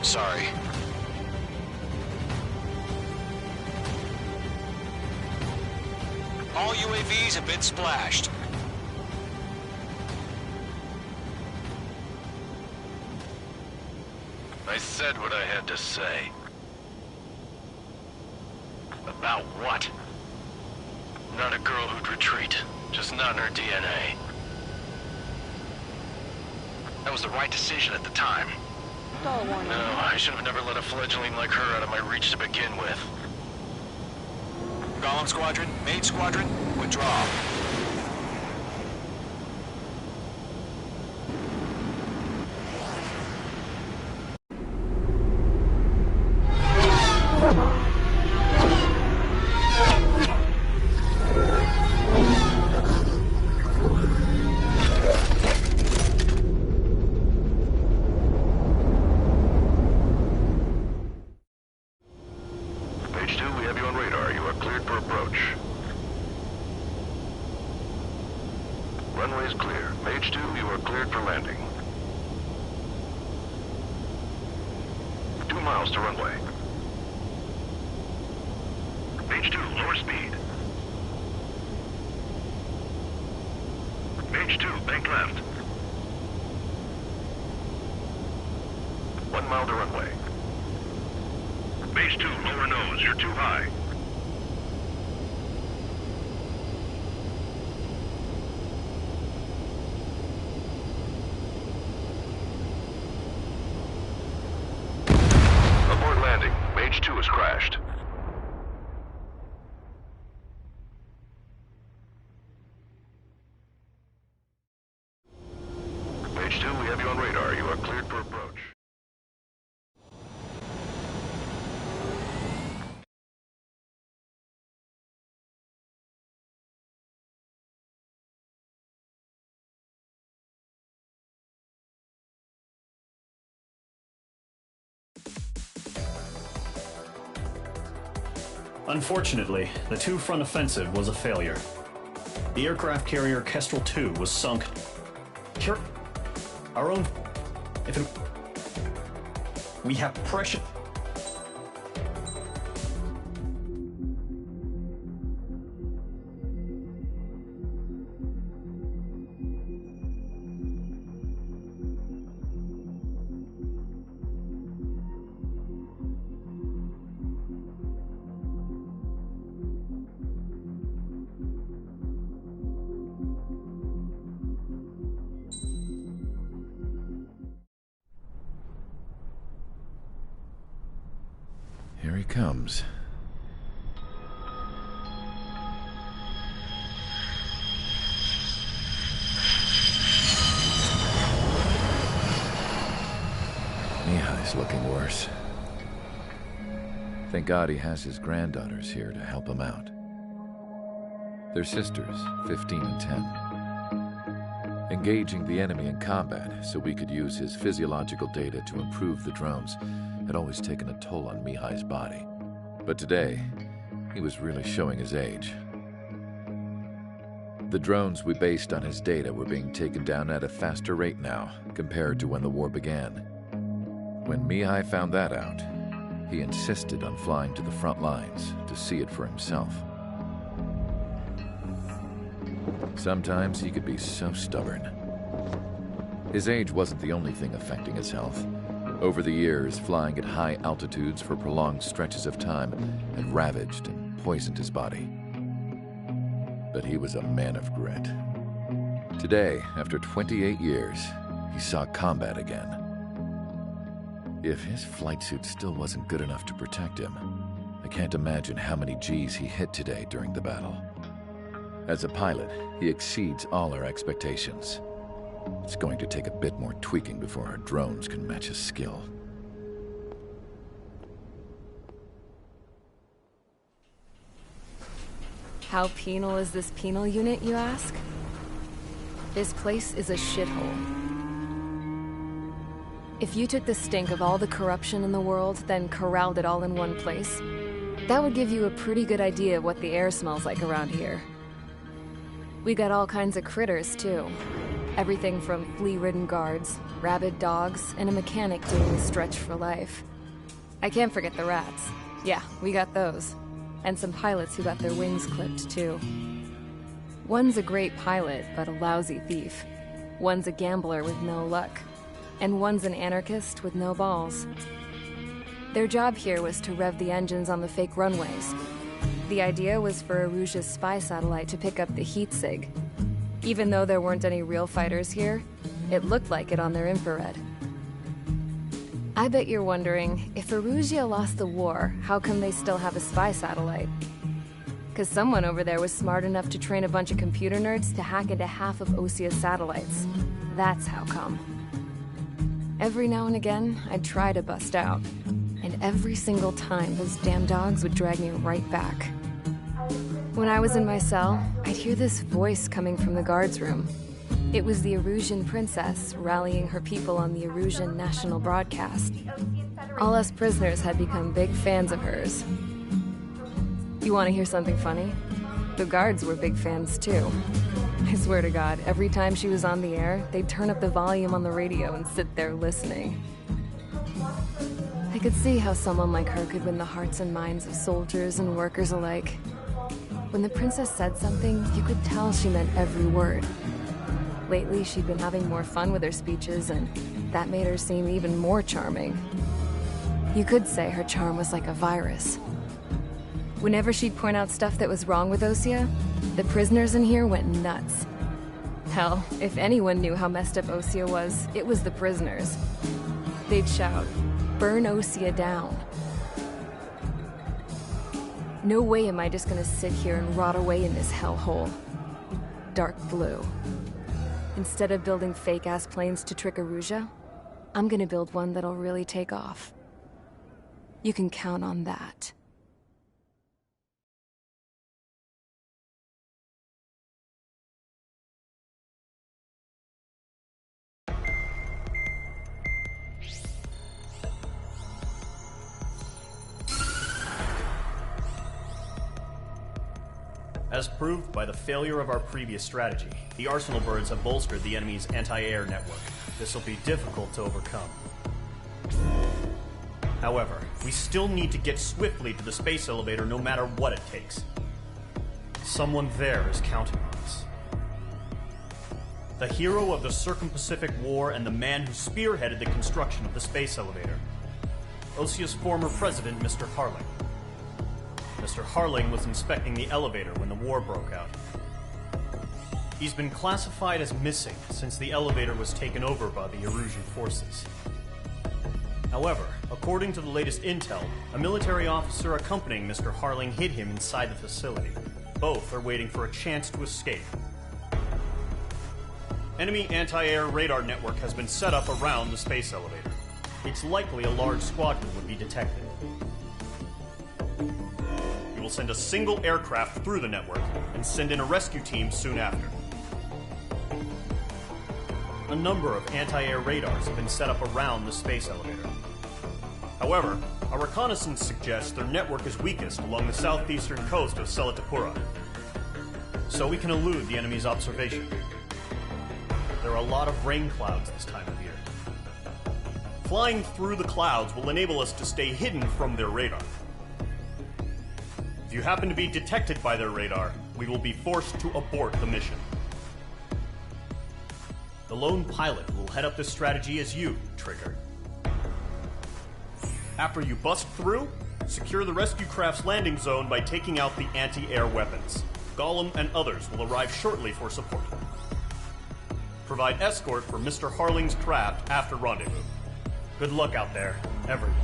Sorry. All UAVs have been splashed. I said what I had to say. About what? Not a girl who'd retreat. Just not in her DNA. That was the right decision at the time. No, I should have never let a fledgling like her out of my reach to begin with. Golem Squadron, Mage Squadron, withdraw. Page 2, we have you on radar. You are cleared for approach. Runway is clear. Page 2, you are cleared for landing. 2 miles to runway. Page 2, lower speed. Page 2, bank left. 1 mile to runway. Base 2, lower nose. You're too high. Abort landing. Base 2 has crashed. Page 2, we have you on radar. You are cleared for approach. Unfortunately, the two-front offensive was a failure. The aircraft carrier Kestrel II was sunk. Our own... We have precious... Here he comes. looking worse. Thank God he has his granddaughters here to help him out. They're sisters, 15 and 10. Engaging the enemy in combat so we could use his physiological data to improve the drones had always taken a toll on Mihai's body. But today, he was really showing his age. The drones we based on his data were being taken down at a faster rate now compared to when the war began. When Mihai found that out, he insisted on flying to the front lines to see it for himself. Sometimes he could be so stubborn. His age wasn't the only thing affecting his health. Over the years, flying at high altitudes for prolonged stretches of time had ravaged and poisoned his body. But he was a man of grit. Today, after 28 years, he saw combat again. If his flight suit still wasn't good enough to protect him, I can't imagine how many G's he hit today during the battle. As a pilot, he exceeds all our expectations. It's going to take a bit more tweaking before our drones can match his skill. How penal is this penal unit, you ask? This place is a shithole. If you took the stink of all the corruption in the world, then corralled it all in one place, that would give you a pretty good idea of what the air smells like around here. We got all kinds of critters, too. Everything from flea-ridden guards, rabid dogs, and a mechanic doing a stretch for life. I can't forget the rats. Yeah, we got those. And some pilots who got their wings clipped, too. One's a great pilot, but a lousy thief. One's a gambler with no luck. And one's an anarchist with no balls. Their job here was to rev the engines on the fake runways. The idea was for Erusia's spy satellite to pick up the heat sig. Even though there weren't any real fighters here, it looked like it on their infrared. I bet you're wondering, if Erusia lost the war, how come they still have a spy satellite? Because someone over there was smart enough to train a bunch of computer nerds to hack into half of Osia's satellites. That's how come. Every now and again, I'd try to bust out. And every single time, those damn dogs would drag me right back. When I was in my cell, I'd hear this voice coming from the guards room. It was the Erusian princess rallying her people on the Erusian national broadcast. All us prisoners had become big fans of hers. You want to hear something funny? The guards were big fans too. I swear to God, every time she was on the air, they'd turn up the volume on the radio and sit there listening. I could see how someone like her could win the hearts and minds of soldiers and workers alike. When the princess said something, you could tell she meant every word. Lately, she'd been having more fun with her speeches, and that made her seem even more charming. You could say her charm was like a virus. Whenever she'd point out stuff that was wrong with Osia, the prisoners in here went nuts. Hell, if anyone knew how messed up Osia was, it was the prisoners. They'd shout, "Burn Osia down." No way am I just gonna sit here and rot away in this hellhole. Dark blue. Instead of building fake-ass planes to trick Erusia, I'm gonna build one that'll really take off. You can count on that. As proved by the failure of our previous strategy, the Arsenal birds have bolstered the enemy's anti-air network. This will be difficult to overcome. However, we still need to get swiftly to the space elevator no matter what it takes. Someone there is counting on us. The hero of the Circum-Pacific War and the man who spearheaded the construction of the space elevator. Osia's former president, Mr. Harling. Mr. Harling was inspecting the elevator when the war broke out. He's been classified as missing since the elevator was taken over by the Erusian forces. However, according to the latest intel, a military officer accompanying Mr. Harling hid him inside the facility. Both are waiting for a chance to escape. Enemy anti-air radar network has been set up around the space elevator. it's likely a large squadron would be detected. We will send a single aircraft through the network and send in a rescue team soon after. A number of anti-air radars have been set up around the space elevator. However, our reconnaissance suggests their network is weakest along the southeastern coast of Selatapura, so we can elude the enemy's observation. There are a lot of rain clouds this time of year. Flying through the clouds will enable us to stay hidden from their radar. If you happen to be detected by their radar, we will be forced to abort the mission. The lone pilot who will head up this strategy is you, Trigger. After you bust through, secure the rescue craft's landing zone by taking out the anti-air weapons. Gollum and others will arrive shortly for support. Provide escort for Mr. Harling's craft after rendezvous. Good luck out there, everyone.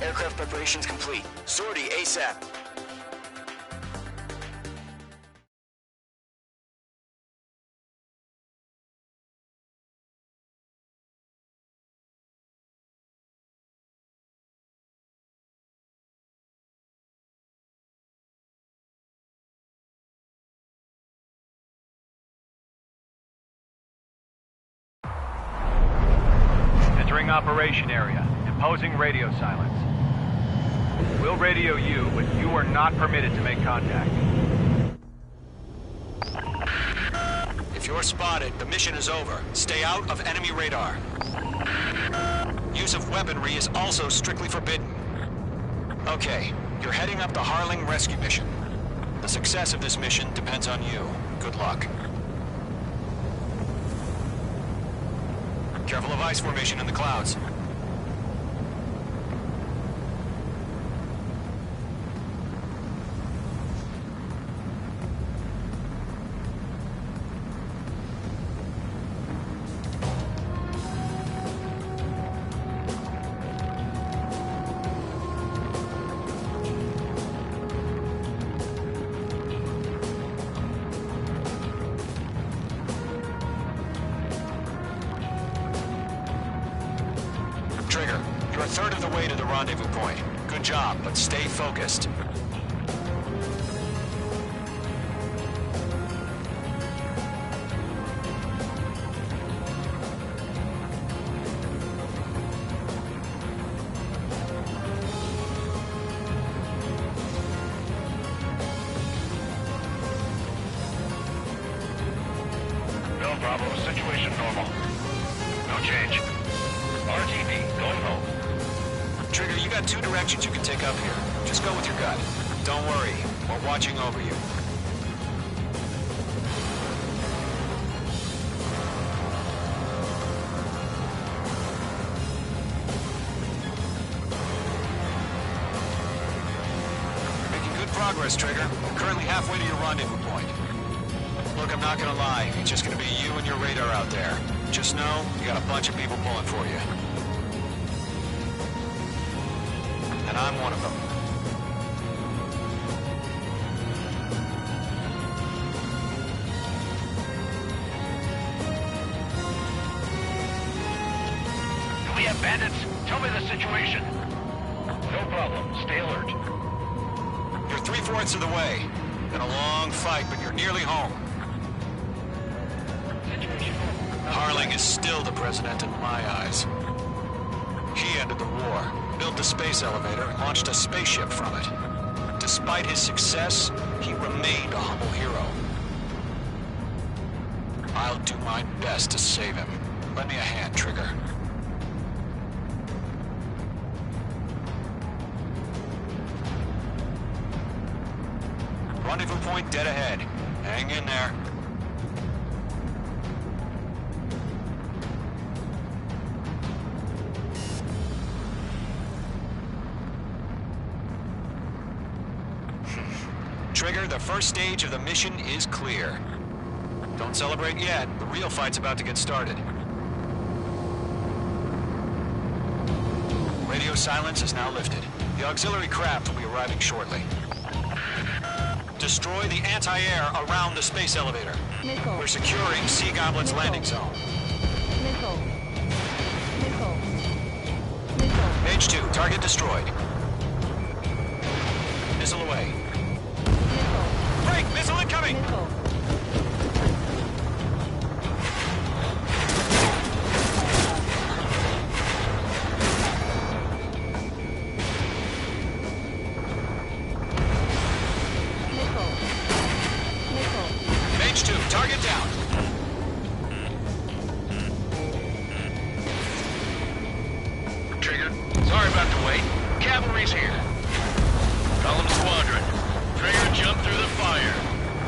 Aircraft preparations complete. Sortie ASAP. Entering operation area. Imposing radio silence. We'll radio you, but you are not permitted to make contact. If you're spotted, the mission is over. Stay out of enemy radar. Use of weaponry is also strictly forbidden. Okay, you're heading up the Harling rescue mission. The success of this mission depends on you. Good luck. Careful of ice formation in the clouds. Trigger, you're a third of the way to the rendezvous point. Good job, but stay focused. No problem. Situation normal. No change. RTB, going home. Trigger, you got two directions you can take up here. Just go with your gut. Don't worry, we're watching over you. Making good progress, Trigger. Currently halfway to your rendezvous point. Look, I'm not gonna lie. It's just gonna be you and your radar out there. Just know, you got a bunch of people pulling for you. And I'm one of them. Do we have bandits? Tell me the situation. No problem. Stay alert. You're 3/4 of the way. Been a long fight, but you're nearly home. Harling is still the president in my eyes. He ended the war, built the space elevator, and launched a spaceship from it. Despite his success, he remained a humble hero. I'll do my best to save him. Lend me a hand, Trigger. Rendezvous point dead ahead. Hang in there. Trigger, the first stage of the mission is clear. Don't celebrate yet. The real fight's about to get started. Radio silence is now lifted. The auxiliary craft will be arriving shortly. Destroy the anti-air around the space elevator. Nickel. We're securing Sea Goblin's landing zone. Nickel. Nickel. Mage 2, target destroyed. Missile away. Break! Missile incoming! Mage 2, target down. Trigger, sorry about the wait. Cavalry's here. Column Squadron. Trigger jumped through the fire.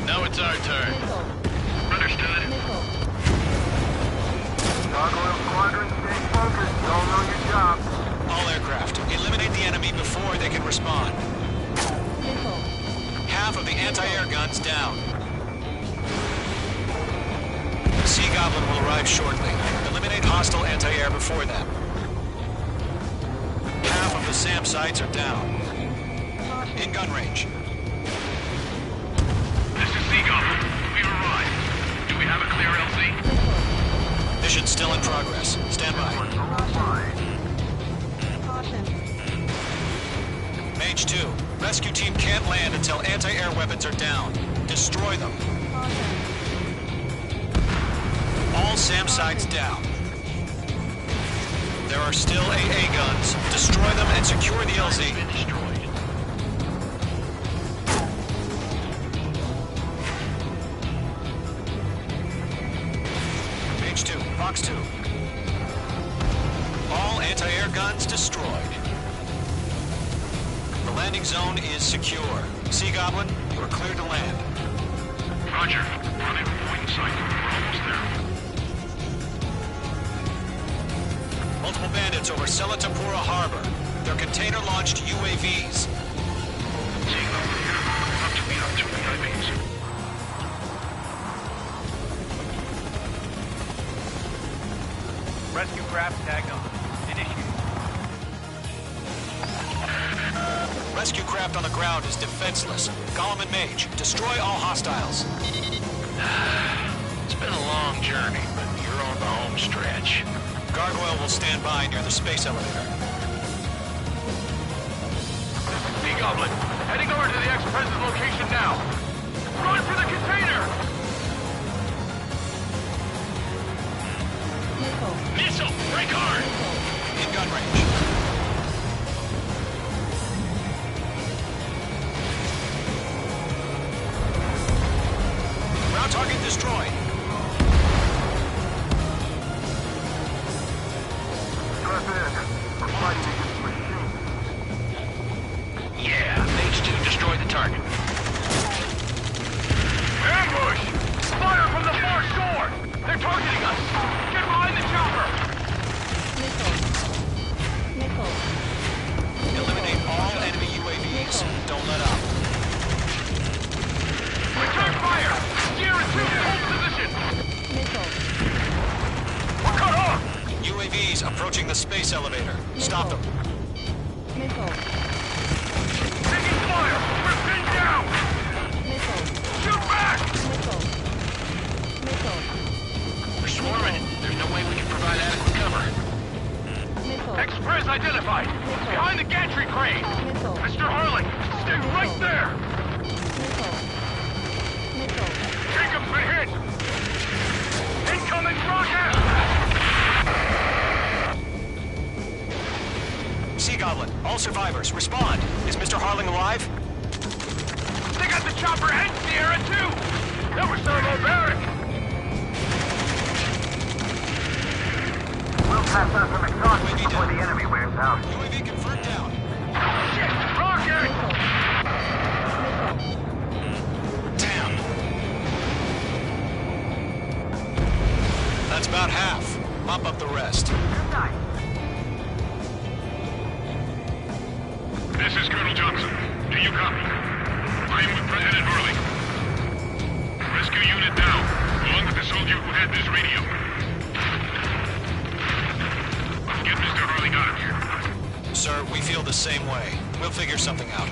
Now it's our turn. Understood. Gargoyle Squadron, stay focused. You all know your job. All aircraft, eliminate the enemy before they can respond. Half of the anti-air guns down. Sea Goblin will arrive shortly. Eliminate hostile anti-air before them. Half of the SAM sites are down. In gun range. This is Sea Goblin. We've arrived. Do we have a clear LZ? Mission still in progress. Stand by. Mage 2, rescue team can't land until anti-air weapons are down. Destroy them. All SAM sites down. There are still AA guns. Destroy them and secure the LZ. Mage 2, Fox 2. All anti-air guns destroyed. The landing zone is secure. Sea Goblin, you are cleared to land. Roger. Rendezvous point in sight. We're almost there. Multiple bandits over Selatapura Harbor. They're container-launched UAVs. Up to meet up to VIPs. Rescue craft tagged on. Initiate. Rescue craft on the ground is defenseless. Gollum and Mage, destroy all hostiles. It's been a long journey, but you're on the home stretch. Gargoyle will stand by near the space elevator. Sea Goblin, heading over to the ex-president's location now. Run for the container! Missile! Break hard! In gun range. Ground target destroyed. Yeah, Mage 2 destroyed the target. Ambush! Fire from the far shore! They're targeting us! Get behind the chopper! Eliminate all enemy UAVs. Don't let up. Return fire! Gear and 2, hold position! We're cut off! UAVs approaching the space elevator. Stop them. Taking fire! We're pinned down! Shoot back! We're swarming. There's no way we can provide adequate cover. Express identified! Behind the gantry crane! Mr. Harling, stay right there! Jacob's been hit! Incoming rocket! Sea Goblin, all survivors, respond. Is Mr. Harling alive? They got the chopper and Sierra too! That was thermobaric! We'll pass out some exhaust before the enemy wears out. UAV confirmed down. Shit! Rocket! That's about half. Mop up the rest. This is Colonel Johnson. Do you copy? I am with President Harley. Rescue unit down, along with the soldier who had this radio. Get Mr. Harley out of here. Sir, we feel the same way. We'll figure something out.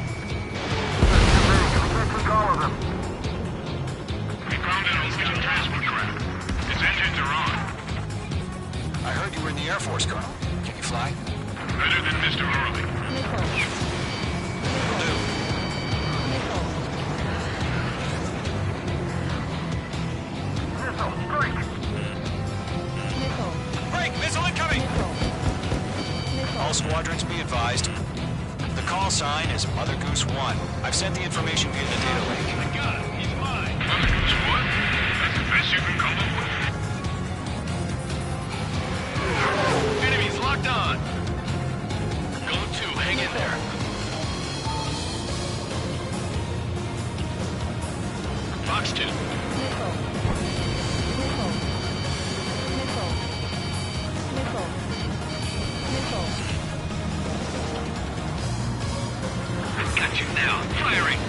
We found an Norwegian transport craft. Its engines are on. I heard you were in the Air Force, Colonel. Can you fly? Better than Mr. Harley. Break! Missile incoming! All squadrons be advised. The call sign is Mother Goose 1. I've sent the information via the data link. I got him. He's mine. Mother Goose 1? That's the best you can come up with? Enemies locked on. Golem 2, hang in there. Fox 2. Got you now. Firing.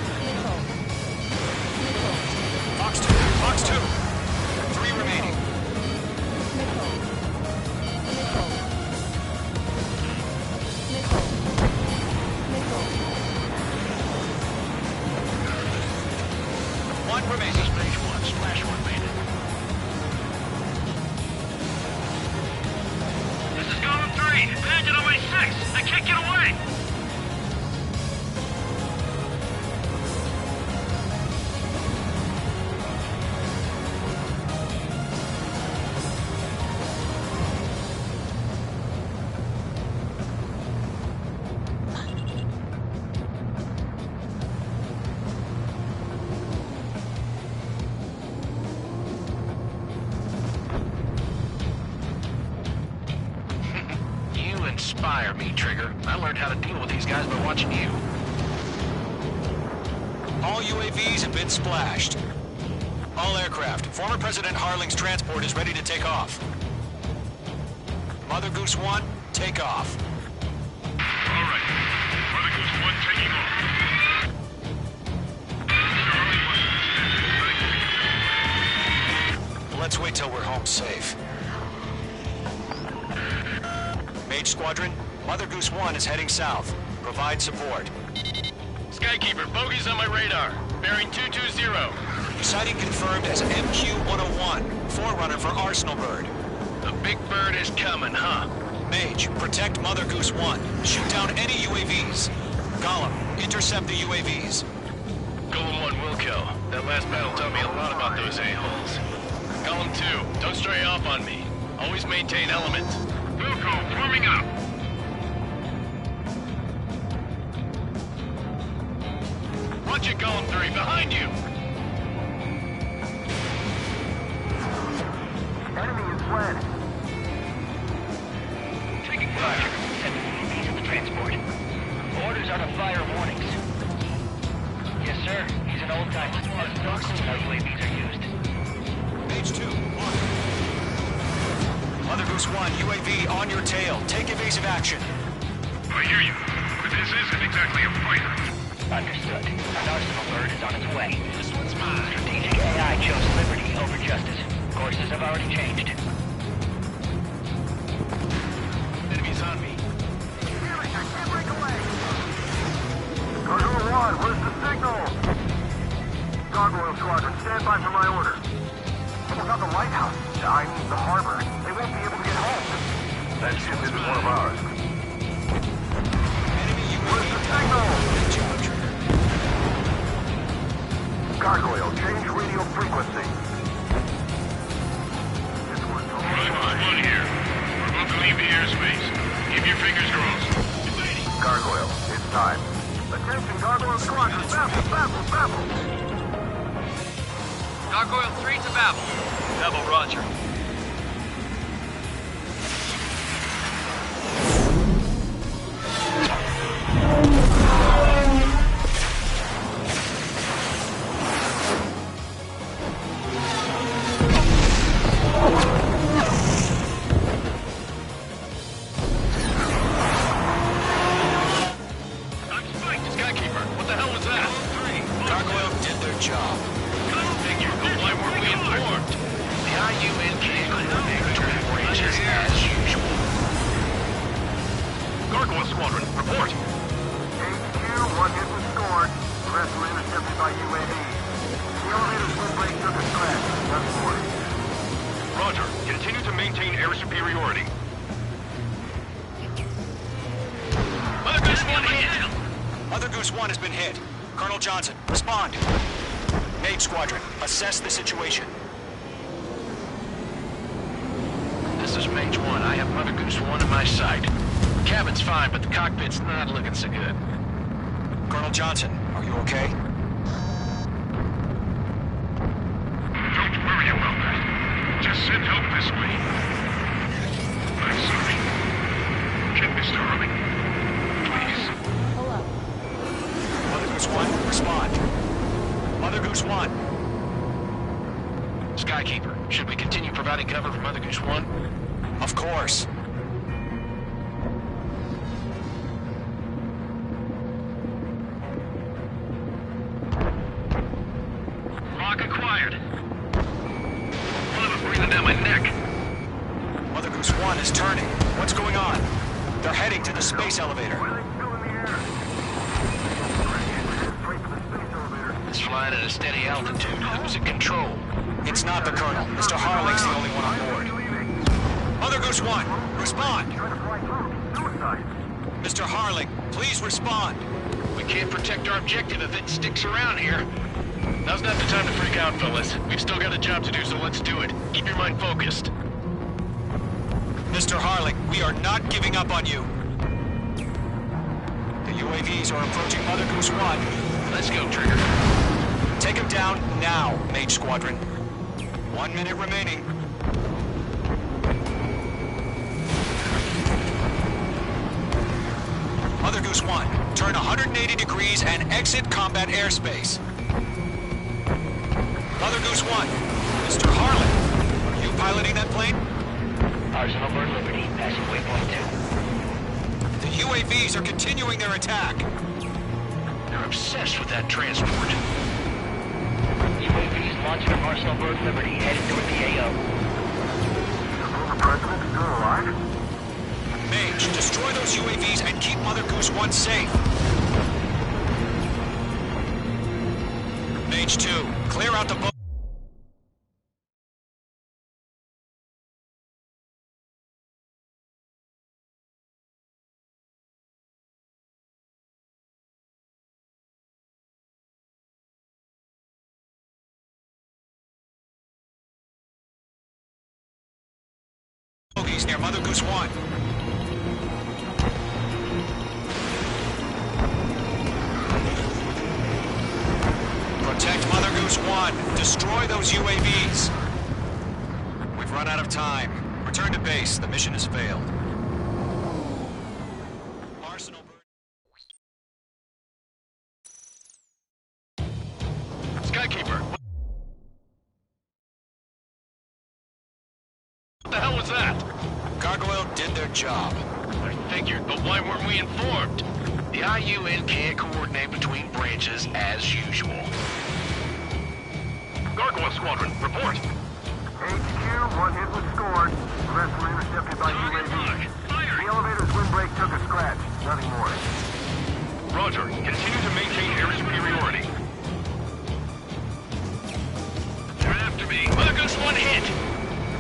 Fox 2. Fox 2. 3 remaining. One remaining. Stage 1. Splash 1 made it. This is Golem 3. Bandit on my 6. I can't get away. Inspire me, Trigger. I learned how to deal with these guys by watching you. All UAVs have been splashed. All aircraft. Former President Harling's transport is ready to take off. Mother Goose 1, take off. All right. Mother Goose 1 taking off. Let's wait till we're home safe. Mage Squadron, Mother Goose 1 is heading south. Provide support. Skykeeper, bogey's on my radar. Bearing 220. Sighting confirmed as MQ-101, forerunner for Arsenal Bird. The big bird is coming, huh? Mage, protect Mother Goose 1. Shoot down any UAVs. Golem, intercept the UAVs. Golem 1 will kill. That last battle taught me a lot about those a-holes. Golem 2, don't stray off on me. Always maintain element. Wilco, forming up. Watch it, Golem 3, behind you! Enemy is fled. Taking fire. Sending UAVs in the transport. Orders are to fire warnings. Yes, sir. He's an old timer. As our UAVs are used. Mage 2, Mother Goose 1, UAV on your tail. Take evasive action. I hear you, but this isn't exactly a fighter. Understood. An Arsenal Bird is on its way. This one's mine. Strategic AI chose liberty over justice. Courses have already changed. Enemies on me. Damn it, I can't break away. Gargoyle 1, where's the signal? Gargoyle Squadron, stand by for my order. Someone's on the lighthouse. I mean the harbor. They won't be able to get home. That ship isn't one of ours. Where's the signal? Gargoyle, change radio frequency. One here. We're about to leave the airspace. Keep your fingers crossed. Gargoyle, it's time. Attention, Gargoyle Squadron. Babble. Gargoyle 3 to Babel. Babel, roger. maintain air superiority. Mother Goose 1 hit! Mother Goose 1 has been hit. Colonel Johnson, respond. Mage Squadron, assess the situation. This is Mage 1. I have Mother Goose 1 in my sight. Cabin's fine, but the cockpit's not looking so good. Colonel Johnson, are you okay? Don't worry about that. Just send help this way. I'm sorry. Get Mr. Harling. Please. Pull up. Mother Goose 1, respond. Mother Goose 1. Skykeeper, should we continue providing cover for Mother Goose 1? Of course. Lock acquired. Feel it breathing down my neck. Mother Goose 1 is turning. What's going on? They're heading to the space elevator. It's flying at a steady altitude. Who's in control? It's not the Colonel. Mr. Harling's the only one on board. Mother Goose 1, respond! Mr. Harling, please respond. We can't protect our objective if it sticks around here. Now's not the time to freak out, fellas. We've still got a job to do, so let's do it. Keep your mind focused. Mr. Harling, we are not giving up on you. The UAVs are approaching Mother Goose 1. Let's go, Trigger. Take him down now, Mage Squadron. 1 minute remaining. Mother Goose 1, turn 180 degrees and exit combat airspace. Mother Goose 1, Mr. Harling, are you piloting that plane? Arsenal Bird Liberty, passing waypoint 2. The UAVs are continuing their attack. They're obsessed with that transport. UAVs launching from Arsenal Bird Liberty, headed toward the AO. The President's still alive? Mage, destroy those UAVs and keep Mother Goose 1 safe. Mage 2, clear out the boat. Near Mother Goose 1. Protect Mother Goose 1. Destroy those UAVs. We've run out of time. Return to base. The mission has failed. Arsenal Skykeeper. What the hell was that? Gargoyle did their job. I figured, but why weren't we informed? The IUN can't coordinate between branches as usual. Gargoyle Squadron, report. HQ, 1 hit was scored. The rest were intercepted by UAV. The elevator's windbreak took a scratch. Nothing more. Roger. Continue to maintain air superiority. They're after me. Mother Goose 1 hit!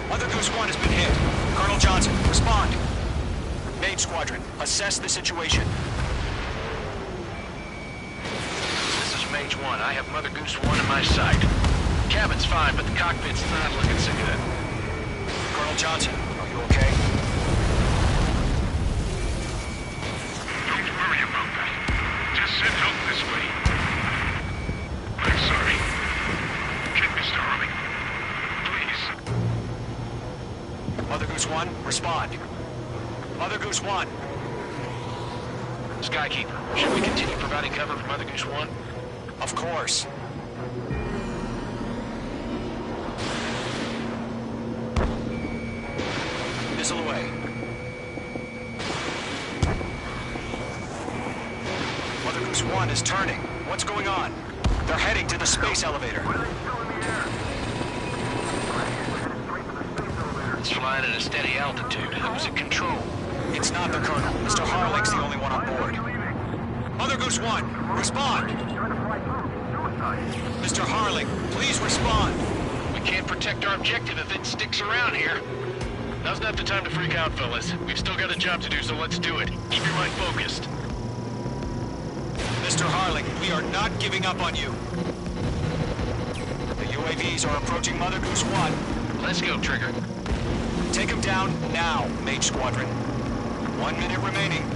Mother Goose 1 has been hit. Colonel Johnson, respond. Mage Squadron, assess the situation. This is Mage 1. I have Mother Goose 1 in my sight. Cabin's fine, but the cockpit's not looking so good. Colonel Johnson, are you okay? Don't worry about that. Just send help this way. I'm sorry. Get Mr. Harling. Please. Mother Goose 1, respond. Mother Goose 1. Skykeeper, should we continue providing cover for Mother Goose 1? Of course. Missile away. Mother Goose 1 is turning. What's going on? They're heading to the space elevator. It's flying at a steady altitude. Who's in control? It's not the Colonel. Mr. Harling's the only one on board. Mother Goose 1, respond! Mr. Harling, please respond! We can't protect our objective if it sticks around here. Now's not the time to freak out, fellas. We've still got a job to do, so let's do it. Keep your mind focused. Mr. Harling, we are not giving up on you. The UAVs are approaching Mother Goose 1. Let's go, Trigger. Take them down now, Mage Squadron. 1 minute remaining.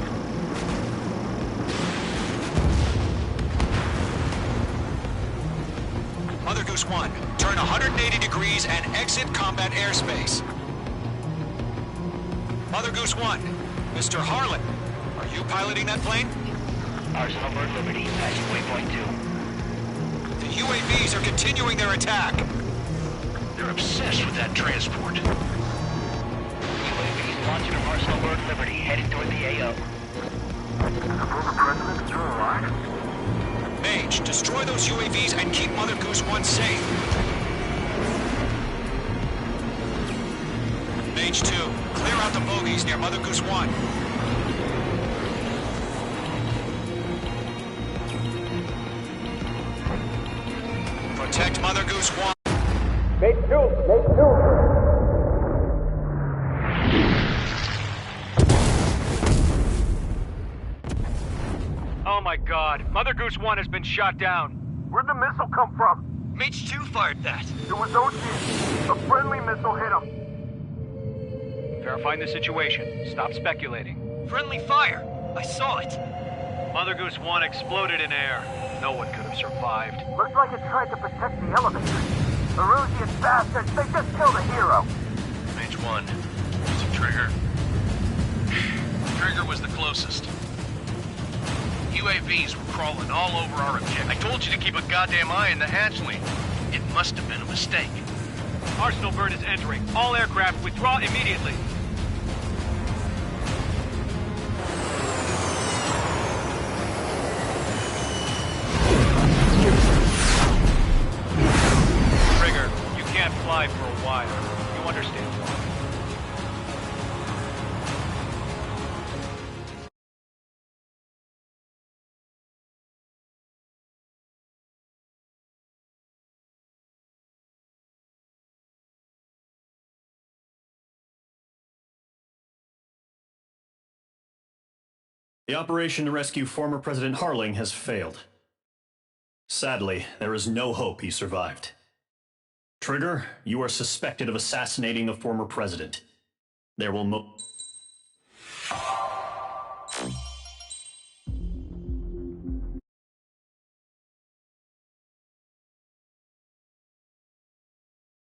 Mother Goose 1, turn 180 degrees and exit combat airspace. Mother Goose 1, Mr. Harlan, are you piloting that plane? Arsenal Bird Liberty, passing waypoint 2. The UAVs are continuing their attack. They're obsessed with that transport. UAVs launching from Arsenal Bird Liberty, headed toward the AO. Is the former president still alive? Mage, destroy those UAVs and keep Mother Goose 1 safe. Mage 2, clear out the bogies near Mother Goose 1. Protect Mother Goose 1. Mage 2! Mage 2! Oh my god, Mother Goose 1 has been shot down. Where'd the missile come from? Mage 2 fired that. It was Ocean. A friendly missile hit him. Verifying the situation. Stop speculating. Friendly fire. I saw it. Mother Goose 1 exploded in air. No one could have survived. Looks like it tried to protect the elevator. Erusian bastards, they just killed a hero. Mage 1. Is it Trigger? Trigger was the closest. UAVs were crawling all over our objective. I told you to keep a goddamn eye on the hatchling. It must have been a mistake. Arsenal Bird is entering. All aircraft withdraw immediately. Trigger, you can't fly for a while. You understand? The operation to rescue former President Harling has failed. Sadly, there is no hope he survived. Trigger, you are suspected of assassinating the former president. There will